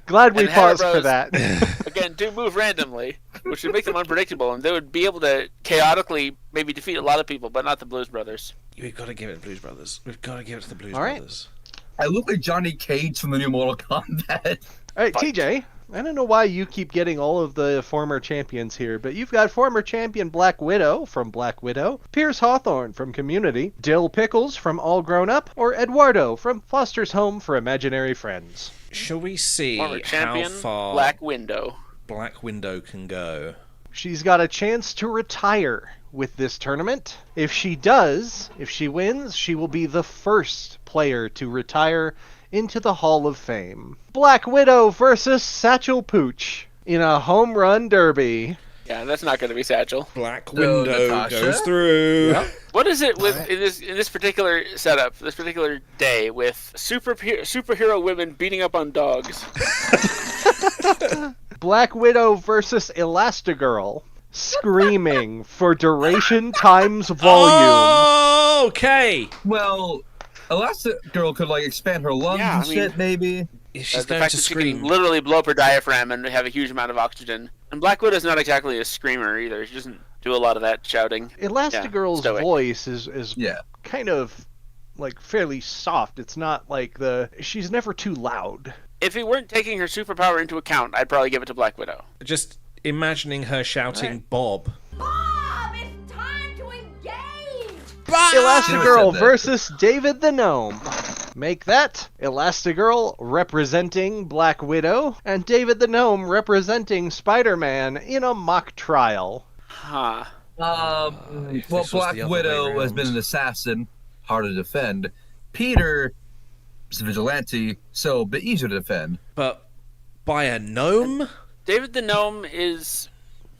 Glad we And Hammer paused for Bros. that. Again, do move randomly, which would make them unpredictable, and they would be able to chaotically maybe defeat a lot of people, but not the Blues Brothers. We've got to give it to the Blues Brothers. We've got to give it to the Blues All right. Brothers. I look like Johnny Cage from the new Mortal Kombat. All right, TJ, I don't know why you keep getting all of the former champions here, but you've got former champion Black Widow from Black Widow, Pierce Hawthorne from Community, Dill Pickles from All Grown Up, or Eduardo from Foster's Home for Imaginary Friends. Shall we see Former how champion, far Black Window. Black Widow can go? She's got a chance to retire with this tournament. If she does, if she wins, she will be the first player to retire into the Hall of Fame. Black Widow versus Satchel Pooch in a home run derby. Yeah, that's not going to be Satchel. Black Window Natasha? goes through. Yep. What is it with in this particular setup, this particular day, with superhero women beating up on dogs? Black Widow versus Elastigirl. Screaming for duration times volume. Oh, okay. Well, Elastigirl could like expand her lungs Yeah, and I mean- shit, maybe. If she's The going fact to that she can scream. literally blow up her diaphragm and have a huge amount of oxygen. And Black Widow's not exactly a screamer either. She doesn't do a lot of that shouting. Elastigirl's stoic. voice is Yeah. kind of like fairly soft. It's not like she's never too loud. If we weren't taking her superpower into account, I'd probably give it to Black Widow. Just imagining her shouting Bob. Bob, it's time to engage! Elastigirl that. versus David the Gnome. Make that Elastigirl representing Black Widow and David the Gnome representing Spider-Man in a mock trial. Huh. Well, if this was Black the other Widow way has been round. an assassin, hard to defend. Peter is a vigilante, so a bit easier to defend. But by a gnome? David the Gnome is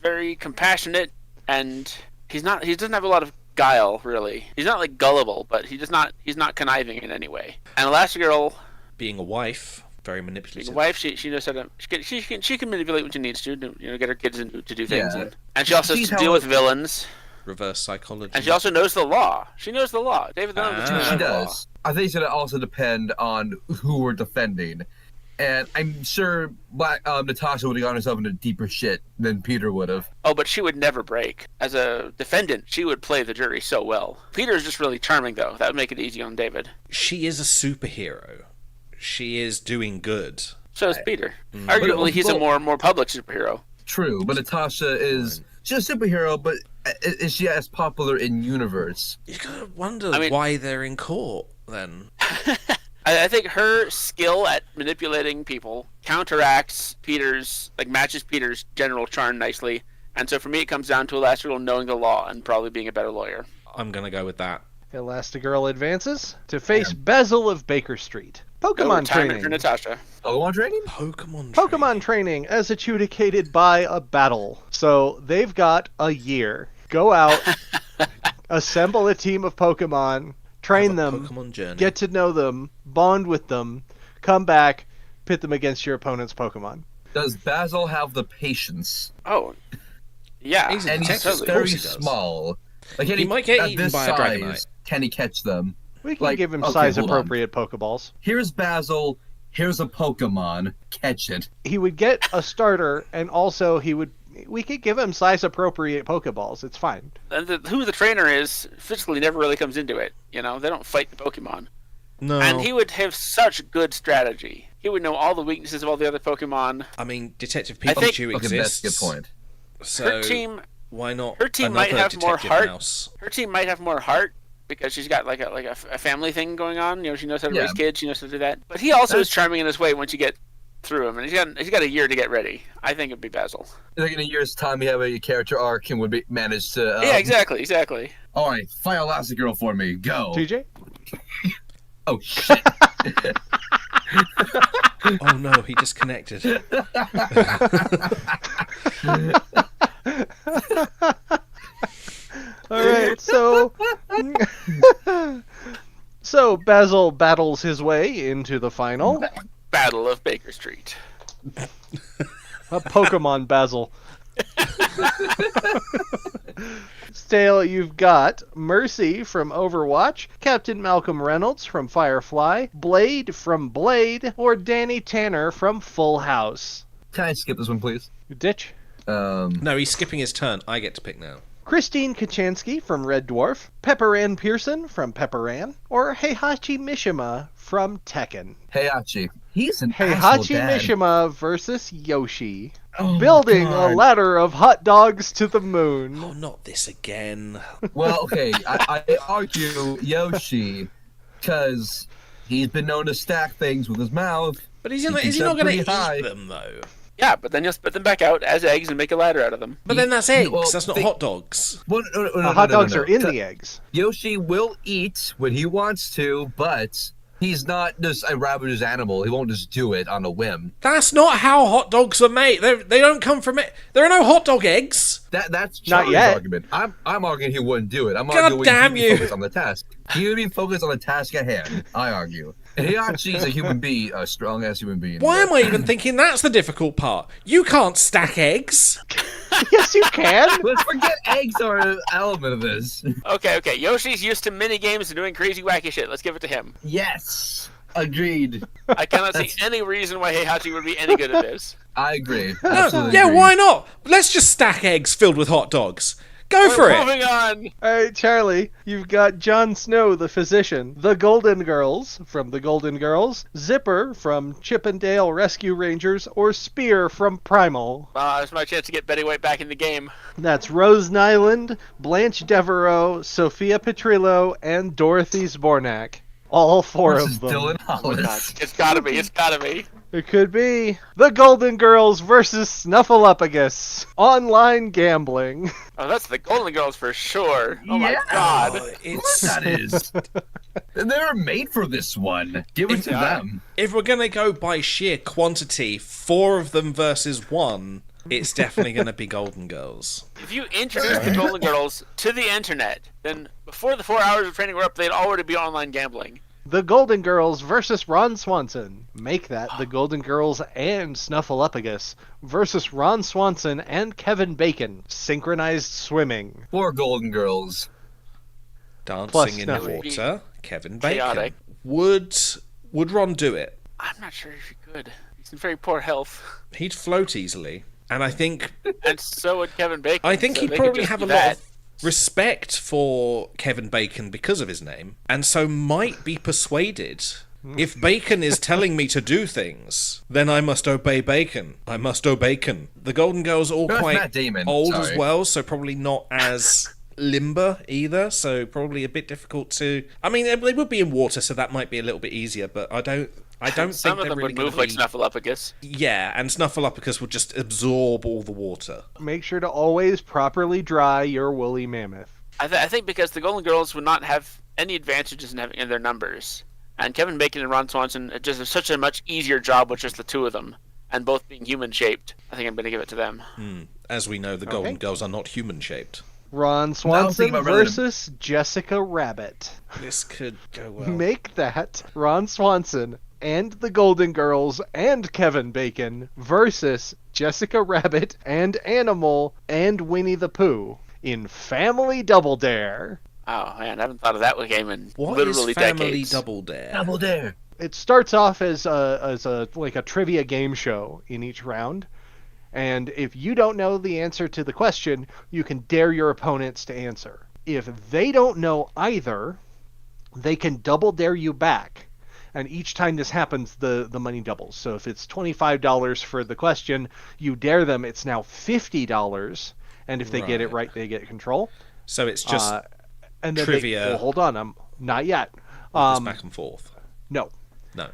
very compassionate, and he doesn't have a lot of guile, really. He's not like gullible, but he's not conniving in any way. And Elastigirl, Being a wife, very being manipulative. a wife, she knows how to she can manipulate when she needs to get her kids to do things. Yeah. And she also has She's to deal how- with villains. Reverse psychology. And she also knows the law. She knows the law. David the Gnome doesn't know She the law. does. I think it's going to also depend on who we're defending. And I'm sure Natasha would have gotten herself into deeper shit than Peter would have. Oh, but she would never break. As a defendant, she would play the jury so well. Peter's just really charming, though. That would make it easy on David. She is a superhero. She is doing good. So is Peter. Arguably, he's a more public superhero. True, but Natasha is... She's a superhero, but is she as popular in universe? You gotta wonder I mean- why they're in court, then. I think her skill at manipulating people counteracts matches Peter's general charm nicely. And so for me, it comes down to Elastigirl knowing the law and probably being a better lawyer. I'm gonna go with that. Elastigirl advances to face Basil of Baker Street. No Pokemon retirement training. for Natasha. Pokemon training? Pokemon training as adjudicated by a battle. So they've got a year. Go out, assemble a team of Pokemon, train Have a them, Pokemon journey. get to know them, bond with them, come back, pit them against your opponent's Pokemon. Does Basil have the patience? Oh, yeah. He's a And he's detective, of very course he does. small. Like, He might get at eaten this by a size, Dragonite. Can he catch them? We can Like, give him okay, size-appropriate Pokeballs. Here's Basil. Here's a Pokemon. Catch it. He would get a starter, and also we could give him size-appropriate Pokeballs. It's fine. And who the trainer is physically never really comes into it. You know, they don't fight the Pokemon. No. And he would have such good strategy. He would know all the weaknesses of all the other Pokemon. I mean, Detective I think- Pikachu Okay, exists. that's a good point. So Her team why not Her team might another have more Detective heart. Mouse? Her team might have more heart because she's got like a family thing going on. You know, she knows how to Yeah. raise kids. She knows how to do that. But he also is charming in his way once you get through him, and he's got a year to get ready. I think it'd be Basil. Like in a year's time, you have a character arc and would manage to. Yeah, exactly. All right, fight Elastigirl for me. Go. TJ? Oh shit. Oh no, he disconnected. All right, so Basil battles his way into the final. Battle of Baker Street. A Pokemon Basil. Stale, you've got Mercy from Overwatch, Captain Malcolm Reynolds from Firefly, Blade from Blade, or Danny Tanner from Full House. Can I skip this one, please? Ditch. No, he's skipping his turn. I get to pick now. Christine Kachansky from Red Dwarf, Pepper Ann Pearson from Pepper Ann, or Heihachi Mishima from Tekken. Heihachi. He's an asshole Heihachi dad. Mishima versus Yoshi. Oh, Building God. a ladder of hot dogs to the moon. Oh, not this again. Well, okay, I argue Yoshi because he's been known to stack things with his mouth. But is He he can not jump going to pretty high. eat them though? Yeah, but then you'll spit them back out as eggs and make a ladder out of them. But then that's eggs. Well, that's not hot dogs. Well, Hot dogs are in the eggs. Yoshi will eat when he wants to, but he's not just a ravenous animal. He won't just do it on a whim. That's not how hot dogs are made. They don't come from it. There are no hot dog eggs. That's Not Charlie's yet. argument. I'm arguing he wouldn't do it. I'm God arguing damn he'd be you. focused on the task. He would be focused on the task at hand. I argue. And he actually is a human being, a strong ass human being. Why am I even thinking that's the difficult part? You can't stack eggs. Yes, you can. Let's forget eggs are an element of this. Okay. Yoshi's used to mini games and doing crazy wacky shit. Let's give it to him. Yes. Agreed. I cannot see any reason why Heihachi would be any good at this. I agree. No, Absolutely yeah, agree. why not? Let's just stack eggs filled with hot dogs. Go for it. Moving on. All right, Charlie, you've got Jon Snow, the physician, the Golden Girls from the Golden Girls, Zipper from Chip and Dale Rescue Rangers, or Spear from Primal. It's my chance to get Betty White back in the game. That's Rose Nyland, Blanche Devereaux, Sophia Petrillo, and Dorothy Zbornak. All four This of is them. Dylan Hollis. It's gotta be. It's gotta be. It could be the Golden Girls versus Snuffleupagus. Online gambling. Oh, that's the Golden Girls for sure. Oh my Yeah. god. Of course that is. They were made for this one. Give it to them. If we're gonna go by sheer quantity, 4 of them versus 1, it's definitely gonna be Golden Girls. If you introduce the Golden Girls to the internet, then before the 4 hours of training were up, they'd already be online gambling. The Golden Girls versus Ron Swanson. Make that the Golden Girls and Snuffleupagus versus Ron Swanson and Kevin Bacon. Synchronized swimming. 4 Golden Girls. Dancing in the Snuffy. water, Kevin Bacon. Chaotic. Would Ron do it? I'm not sure if he could. He's in very poor health. He'd float easily. And I think And so would Kevin Bacon. I think so he'd they could probably just have do a that. lot of respect for Kevin Bacon because of his name, and so might be persuaded. If Bacon is telling me to do things, then I must obey Bacon. I must obey Bacon. The Golden Girls are all That's quite Matt Damon, old as sorry. well, so probably not as limber either, so probably a bit difficult to... I mean, they would be in water, so that might be a little bit easier, but I don't Some think of they're them really would move gonna like be... Snuffleupagus. Yeah, and Snuffleupagus would just absorb all the water. Make sure to always properly dry your woolly mammoth. I think because the Golden Girls would not have any advantages in having in their numbers, and Kevin Bacon and Ron Swanson just have such a much easier job with just the 2 of them, and both being human shaped. I think I'm going to give it to them. As we know, the Golden Girls are not human-shaped. Ron I Swanson was thinking about rather than- versus Jessica Rabbit. This could go well. Make that Ron Swanson and the Golden Girls and Kevin Bacon versus Jessica Rabbit and Animal and Winnie the Pooh in Family Double Dare. Oh man, I haven't thought of that game in What is literally Family decades. Double Dare? Double Dare. It starts off as a like a trivia game show in each round. And if you don't know the answer to the question, you can dare your opponents to answer. If they don't know either, they can double dare you back. And each time this happens, the money doubles. So if it's $25 for the question, you dare them, it's now $50. And if they get it right, they get control. So it's just and then trivia. well, hold on, I'm not yet. just back and forth. No. No.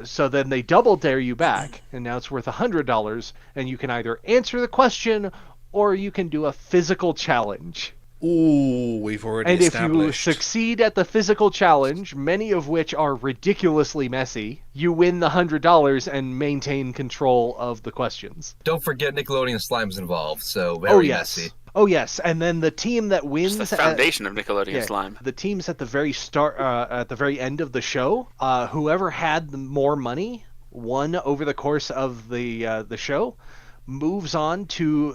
So then they double dare you back, and now it's worth $100, and you can either answer the question or you can do a physical challenge. Ooh, we've already And if you established. succeed at the physical challenge, many of which are ridiculously messy, you win the $100 and maintain control of the questions. Don't forget Nickelodeon Slime's involved, so very yes. messy. Oh yes, and then the team that wins It's the foundation of Nickelodeon Slime. The teams at the very start, at the very end of the show, whoever had the more money won over the course of the show, moves on to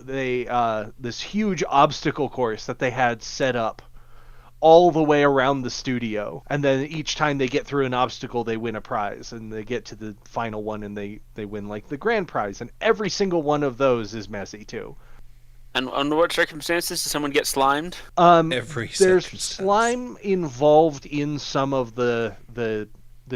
this huge obstacle course that they had set up all the way around the studio, and then each time they get through an obstacle, they win a prize, and they get to the final one, and they win like the grand prize, and every single one of those is messy too. And under what circumstances does someone get slimed? Every There's circumstance. slime involved in some of the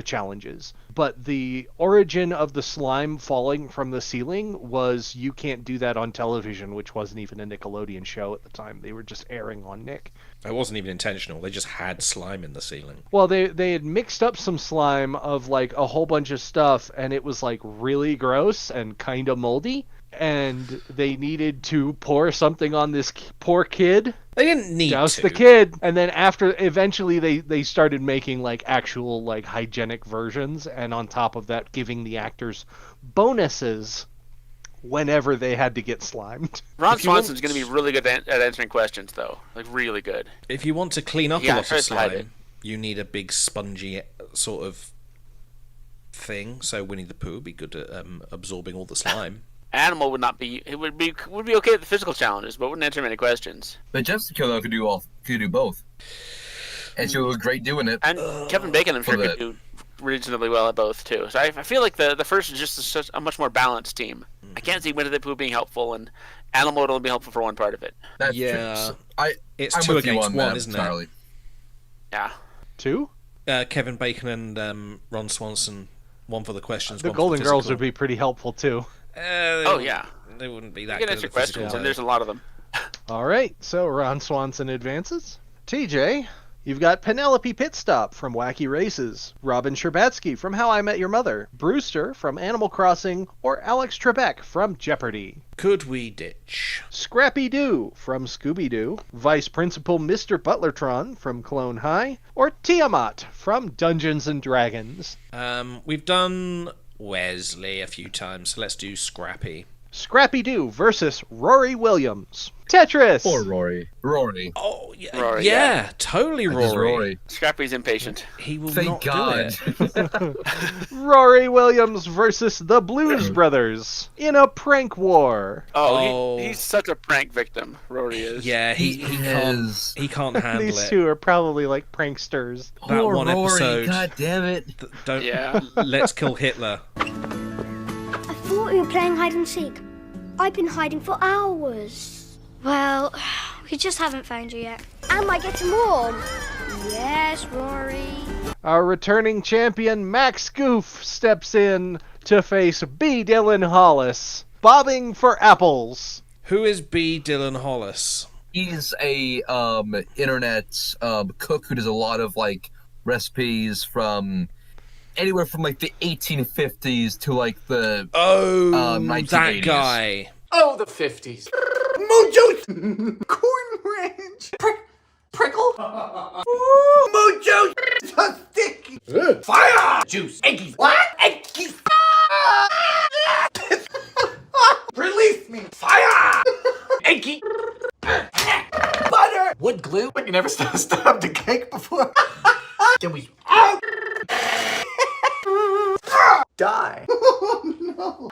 challenges, but the origin of the slime falling from the ceiling was you can't do that on television, which wasn't even a Nickelodeon show at the time. They were just airing on Nick. It wasn't even intentional. They just had slime in the ceiling. Well, they had mixed up some slime of like a whole bunch of stuff, and it was like really gross and kind of moldy. and they needed to pour something on this poor kid. They didn't need Douse to. the kid, and then eventually they started making like actual like hygienic versions, and on top of that, giving the actors bonuses whenever they had to get slimed. Ron Swanson's going to be really good at answering questions, though. Like, really good. If you want to clean up Yeah, a lot of first hide it. slime, you need a big spongy sort of thing. So Winnie the Pooh would be good at absorbing all the slime. Animal would not be. It would be okay at the physical challenges, but wouldn't answer many questions. But Jessica though could do both, and she was great doing it. And Kevin Bacon, I'm sure, could do reasonably well at both too. So I feel like the first is just such a much more balanced team. I can't see Winnie the Pooh being helpful, and Animal would only be helpful for one part of it. That's Yeah. true. It's I'm 2 with you against on 1, that, isn't Charlie. it? Yeah. 2? Kevin Bacon and Ron Swanson, one for the questions. The one Golden for the Girls physical. would be pretty helpful too. Oh yeah. They wouldn't be You that can good answer at the physical, questions, though. and there's a lot of them. All right, so Ron Swanson advances. TJ, you've got Penelope Pitstop from Wacky Races, Robin Scherbatsky from How I Met Your Mother, Brewster from Animal Crossing, or Alex Trebek from Jeopardy! Could we ditch? Scrappy Doo from Scooby-Doo, Vice Principal Mr. Butlertron from Clone High, or Tiamat from Dungeons & Dragons. We've done Wesley a few times, so let's do Scrappy. Scrappy Doo versus Rory Williams. Tetris! Poor Rory. Oh, yeah, Rory, yeah, totally Rory. Scrappy's impatient. He will Thank not God. do it. Rory Williams versus the Blues Brothers in a prank war. Oh, he's such a prank victim, Rory is. Yeah, he can't handle These it. two are probably like pranksters. That Poor one Rory, episode. God damn it. Don't. Yeah. Let's kill Hitler. I thought we were playing hide and seek. I've been hiding for hours. Well, we just haven't found you yet. Am I getting warm? Yes, Rory. Our returning champion Max Goof steps in to face B. Dylan Hollis, bobbing for apples. Who is B. Dylan Hollis? He's a internet cook who does a lot of like recipes from anywhere from like the 1850s to like the 1980s. That guy. Oh, the 50s. Mojo! Corn ranch! Prickle! Mojo! So sticky! Fire! Juice! Eggies! What? Eggies! Release me! Fire! Eggy! Butter! Wood glue? But you never stubbed a cake before? Can we... Die. Oh, no.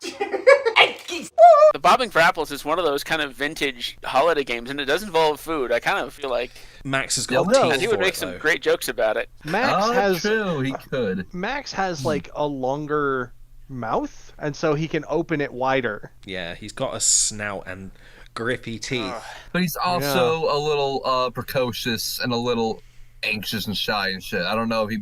The Bobbing for Apples is one of those kind of vintage holiday games, and it does involve food. I kind of feel like Max has got and teeth he would for make it, some though. great jokes about it. Max has true, he could. Max has like a longer mouth, and so he can open it wider. Yeah, he's got a snout and grippy teeth. But he's also a little precocious and a little anxious and shy and shit. I don't know if he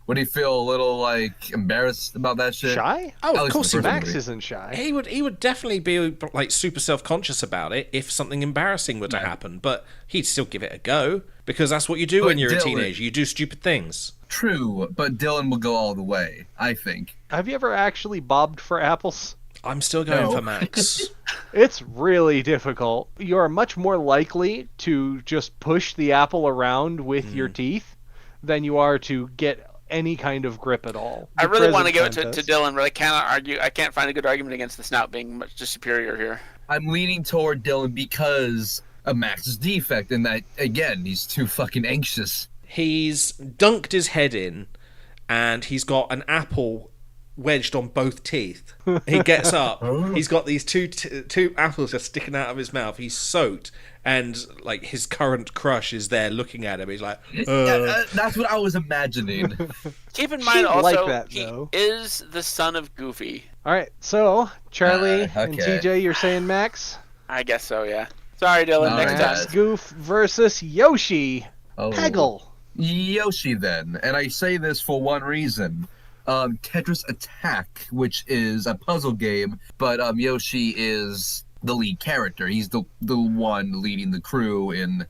would he feel a little like embarrassed about that shit. Shy? Oh, At of least course in he the first Max movie. isn't shy. He would definitely be like super self-conscious about it if something embarrassing were to happen, but he'd still give it a go because that's what you do But when you're a Dylan- teenager. You do stupid things. True, but Dylan will go all the way, I think. Have you ever actually bobbed for apples? I'm still going No. for Max. It's really difficult. You are much more likely to just push the apple around with your teeth than you are to get any kind of grip at all. I The really want to present give it to contest. Dylan, but I cannot argue. I can't find a good argument against the snout being much just superior here. I'm leaning toward Dylan because of Max's defect, in that again, he's too fucking anxious. He's dunked his head in, and he's got an apple wedged on both teeth. He gets up. He's got these two apples just sticking out of his mouth. He's soaked, and like his current crush is there looking at him. He's like, That's what I was imagining. Keep in She'd mind also, like that, he though. is the son of Goofy. All right, so Charlie and okay. TJ, you're saying Max? I guess so, yeah. Sorry, Dylan. All Next right. time. Max Goof versus Yoshi. Oh. Peggle. Yoshi then, and I say this for one reason. Tetris Attack, which is a puzzle game, but Yoshi is the lead character. He's the one leading the crew in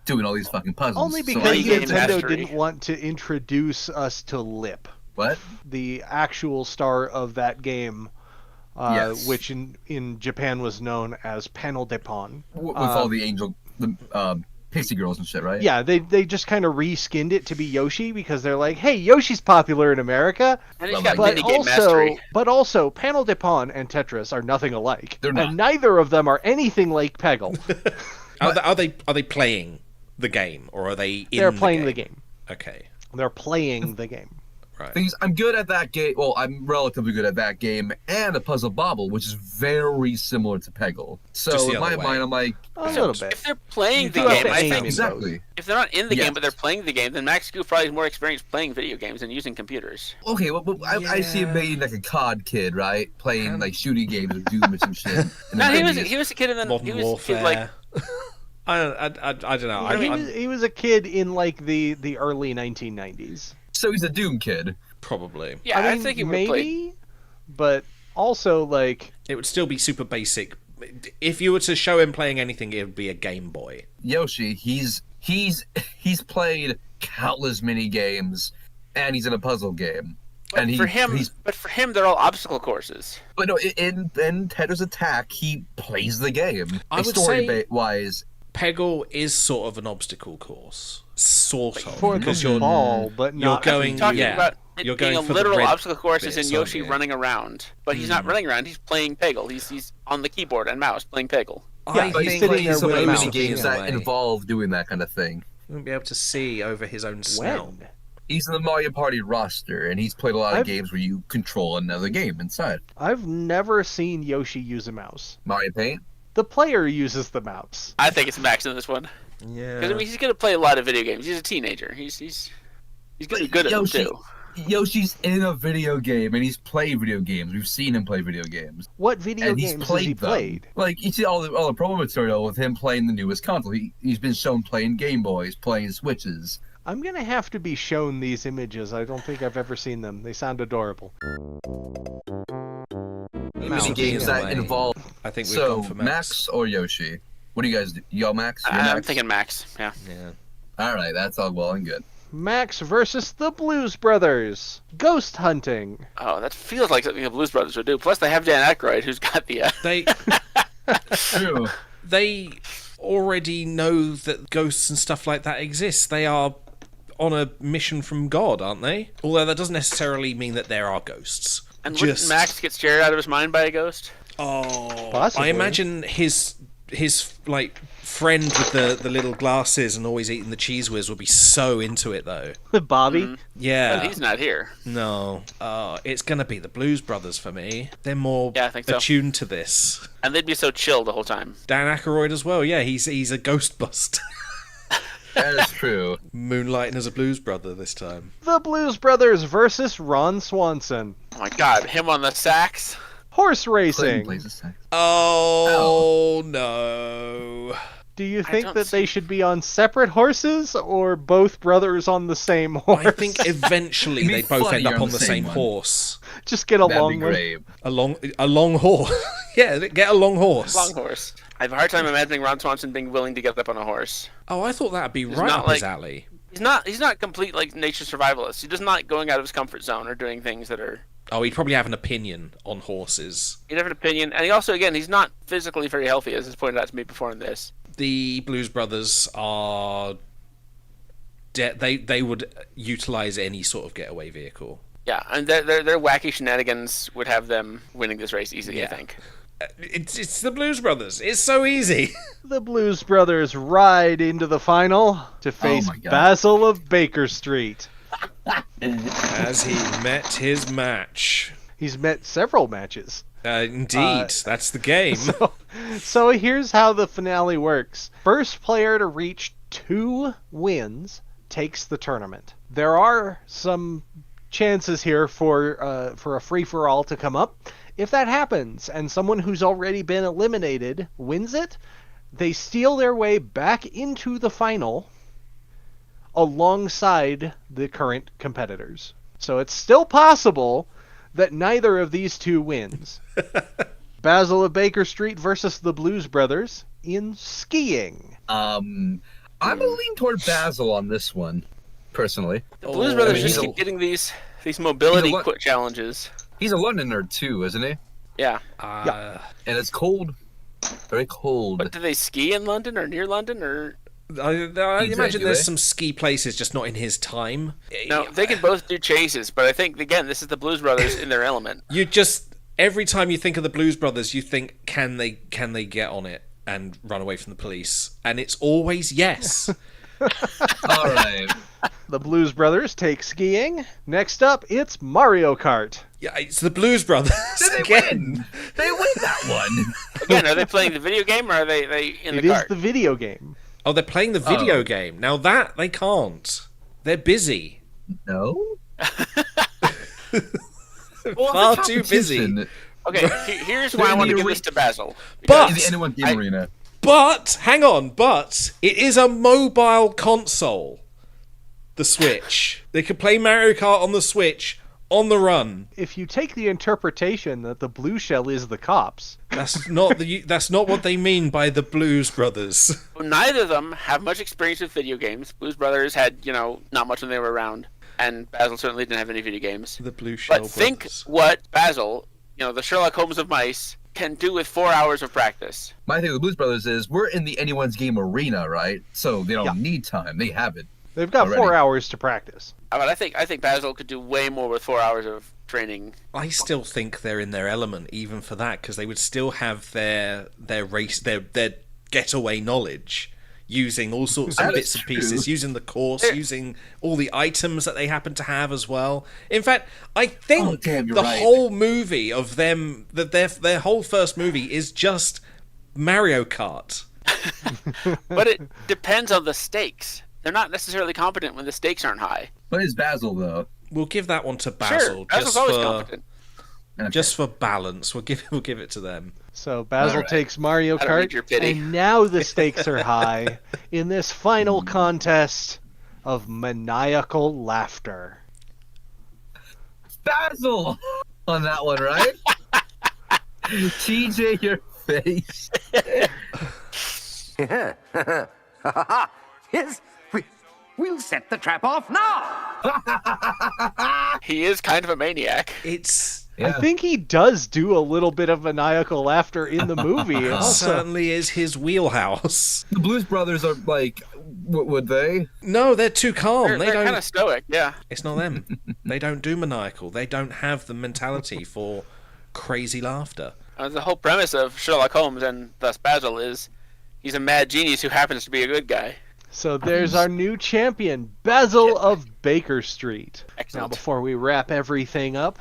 doing all these fucking puzzles. Only So because I Game Nintendo mastery. didn't want to introduce us to Lip, what? the actual star of that game. Yes. which in Japan was known as Panel de Pon. With all the pixie girls and shit, right? Yeah, they just kind of reskinned it to be Yoshi because they're like, hey, Yoshi's popular in America. And he's got minigame mastery. But also, Panel de Pon and Tetris are nothing alike. They're not. And neither of them are anything like Peggle. Are they playing the game, or are they in They're playing the game. Okay. They're playing the game. Right. Things I'm good at that game. Well, I'm relatively good at that game and a Puzzle Bobble, which is very similar to Peggle. Just So the in my other way. mind, I'm like, A little bit. If they're playing the do have game, to I aim think in exactly. if they're not in the Yes. game but they're playing the game, then Max Goof probably has more experience playing video games than using computers. Okay, well, I see him being like a COD kid, right? Playing like shooting games or Doom or some shit. And No, then he was a kid in the Modern he was Warfare. a kid like I don't know. He was a kid in like the early 1990s. So he's a Doom kid. Probably. yeah, I, mean, think he would maybe, play. but also like It would still be super basic. If you were to show him playing anything, it would be a Game Boy. Yoshi, he's played countless mini games, and he's in a puzzle game. But for him, they're all obstacle courses. But no, in Tetris Attack, he plays the game. I would story say- wise, Peggle is sort of an obstacle course, sort of, for because the you're ball, but you're not going Talking yeah. about it You're being going a for the literal red obstacle course is in bits, Yoshi aren't you? running around, but he's not running around. He's playing Peggle. He's on the keyboard and mouse playing Peggle. Yeah, but he's he's sitting playing there so with many a mini mouse. games that Away. involve doing that kind of thing. You won't be able to see over his own snout. when. He's in the Mario Party roster, and he's played a lot of I've- games where you control another game inside. I've never seen Yoshi use a mouse. Mario Paint. The player uses the mouse. I think it's Max in this one Yeah. because I mean he's gonna play a lot of video games. He's a teenager. He's gonna be good at them Yoshi, too. Yoshi's in a video game, and he's played video games. We've seen him play video games. What video And he's games has played he them. played? Like, you see all the promo material with him playing the newest console. He's been shown playing Game Boys, playing Switches. I'm gonna have to be shown these images. I don't think I've ever seen them. They sound adorable. Mini games that involve. I think we've So, gone for Max. or Yoshi? What do you guys do? Yo, Max? You're I'm Max? thinking Max. Yeah. Yeah. Alright, that's all well and good. Max versus the Blues Brothers. Ghost hunting. Oh, that feels like something the Blues Brothers would do. Plus, they have Dan Aykroyd, who's got the. They True. they already know that ghosts and stuff like that exist. They are on a mission from God, aren't they? Although that doesn't necessarily mean that there are ghosts. And wouldn't Max get scared out of his mind by a ghost? Oh, Possibly. I imagine his like friend with the little glasses and always eating the cheese whiz would be so into it though. Bobby. Yeah. But he's not here. No. It's gonna be the Blues Brothers for me. They're more Yeah, I think so. attuned to this. And they'd be so chill the whole time. Dan Aykroyd as well. Yeah, he's a Ghostbuster. That is true. Moonlighting as a Blues Brother this time. The Blues Brothers versus Ron Swanson. Oh my God, him on the sax. Horse Clinton racing. plays the sax. Oh no. Do you I think don't that they should be on separate horses or both brothers on the same horse? I think eventually It'd be they both funny end up you're on the same one. horse. just get a That'd be long one. great. A long horse. Yeah, get a long horse. Long horse. I have a hard time imagining Ron Swanson being willing to get up on a horse. Oh, I thought that'd be right not up his like- alley. He's not complete like nature survivalist. He's just not going out of his comfort zone or doing things that are. Oh, he'd probably have an opinion on horses. He'd have an opinion, and he also, again, he's not physically very healthy, as is pointed out to me before in this. The Blues Brothers are. They would utilize any sort of getaway vehicle. Yeah, and their wacky shenanigans would have them winning this race easily, I Yeah. think. It's the Blues Brothers. It's so easy. The Blues Brothers ride into the final to face my God. Basil of Baker Street. As he met his match. He's met several matches. Indeed, that's the game. So here's how the finale works. First player to reach 2 wins takes the tournament. There are some chances here for a free-for-all to come up. If that happens and someone who's already been eliminated wins it, they steal their way back into the final alongside the current competitors. So it's still possible that neither of these two wins. Basil of Baker Street versus the Blues Brothers in skiing. I'm gonna lean toward Basil on this one, personally. The Blues Brothers I mean, just he's keep a- getting these mobility he's a challenges. He's a London nerd too, isn't he? Yeah. And it's cold. Very cold. But do they ski in London or near London or? I imagine there's some ski places, just not in his time. No, they can both do chases, but I think again this is the Blues Brothers in their element. You just every time you think of the Blues Brothers, you think can they get on it and run away from the police? And it's always yes. All right. The Blues Brothers take skiing. Next up, it's Mario Kart. Yeah, it's the Blues Brothers. Did they win? They win that one. Again, are they playing the video game or are they in the kart? It is the video game. Oh, they're playing the video game. Now that, they can't. They're busy. No? Far too busy. Okay, here's why I want to give this to Basil. But the Anyone Game Arena. But, hang on, it is a mobile console. The Switch. They can play Mario Kart on the Switch on the run. If you take the interpretation that the blue shell is the cops, that's not what they mean by the Blues Brothers. Neither of them have much experience with video games. Blues Brothers had, not much when they were around, and Basil certainly didn't have any video games. The Blue Shell But think Brothers. what Basil, the Sherlock Holmes of mice, can do with 4 hours of practice. My thing with the Blues Brothers is we're in the Anyone's Game Arena, right? So they don't need time. They have it. They've got already. 4 hours to practice. But I think Basil could do way more with 4 hours of training. I still think they're in their element, even for that, because they would still have their getaway knowledge, using all sorts of bits and pieces, using the course, using all the items that they happen to have as well. In fact, I think whole movie of them, that their whole first movie is just Mario Kart. But it depends on the stakes. They're not necessarily competent when the stakes aren't high. But it's Basil, though. We'll give that one to Basil. Sure, Basil's always competent. Just for balance, we'll give it to them. So Basil takes Mario Kart, and now the stakes are high in this final contest of maniacal laughter. Basil on that one, right? TJ, your face. Yes, we'll set the trap off now. He is kind of a maniac. I think he does do a little bit of maniacal laughter in the movie. It certainly is his wheelhouse. The Blues Brothers are like, would they? No, they're too calm. They're kind of stoic, yeah. It's not them. They don't do maniacal. They don't have the mentality for crazy laughter. The whole premise of Sherlock Holmes and thus Basil is he's a mad genius who happens to be a good guy. So there's our new champion, Basil of Baker Street. Excellent. Now, before we wrap everything up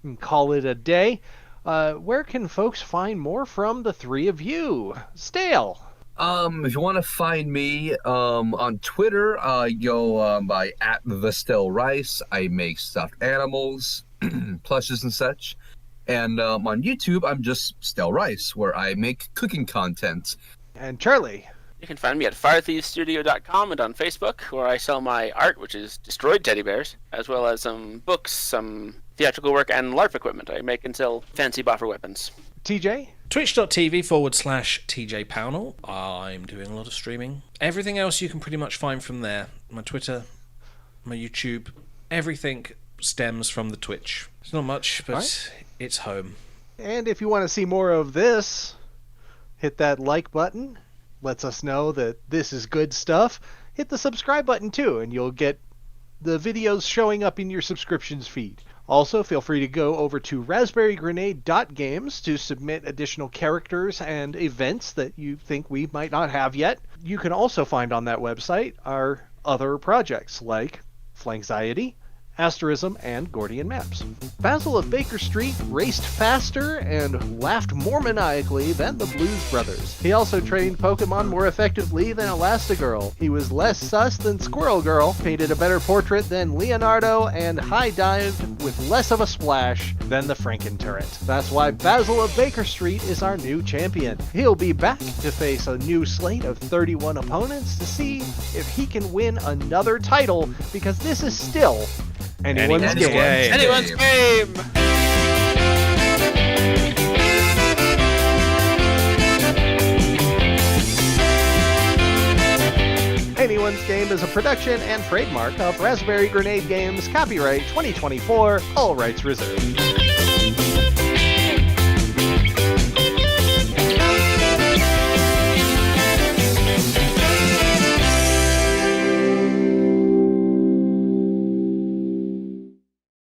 and call it a day, where can folks find more from the three of you? Stale. If you want to find me on Twitter, go by @thestelrice. I make stuffed animals, plushes and such. And on YouTube, I'm just Stel Rice, where I make cooking content. And Charlie. You can find me at firethievestudio.com and on Facebook, where I sell my art, which is destroyed teddy bears, as well as some books, some theatrical work, and LARP equipment. I make and sell fancy boffer weapons. TJ? Twitch.tv/TJ Pownell. I'm doing a lot of streaming. Everything else you can pretty much find from there. My Twitter, my YouTube, everything stems from the Twitch. It's not much, but it's home. And if you want to see more of this, hit that like button. Lets us know that this is good stuff. Hit the subscribe button too, and you'll get the videos showing up in your subscriptions feed. Also, feel free to go over to raspberrygrenade.games to submit additional characters and events that you think we might not have yet. You can also find on that website our other projects like Flankxiety, Asterism, and Gordian Maps. Basil of Baker Street raced faster and laughed more maniacally than the Blues Brothers. He also trained Pokemon more effectively than Elastigirl. He was less sus than Squirrel Girl, painted a better portrait than Leonardo, and high-dived with less of a splash than the Franken-turret. That's why Basil of Baker Street is our new champion. He'll be back to face a new slate of 31 opponents to see if he can win another title, because this is still Anyone's game. Anyone's game! Anyone's Game is a production and trademark of Raspberry Grenade Games, copyright 2024, all rights reserved.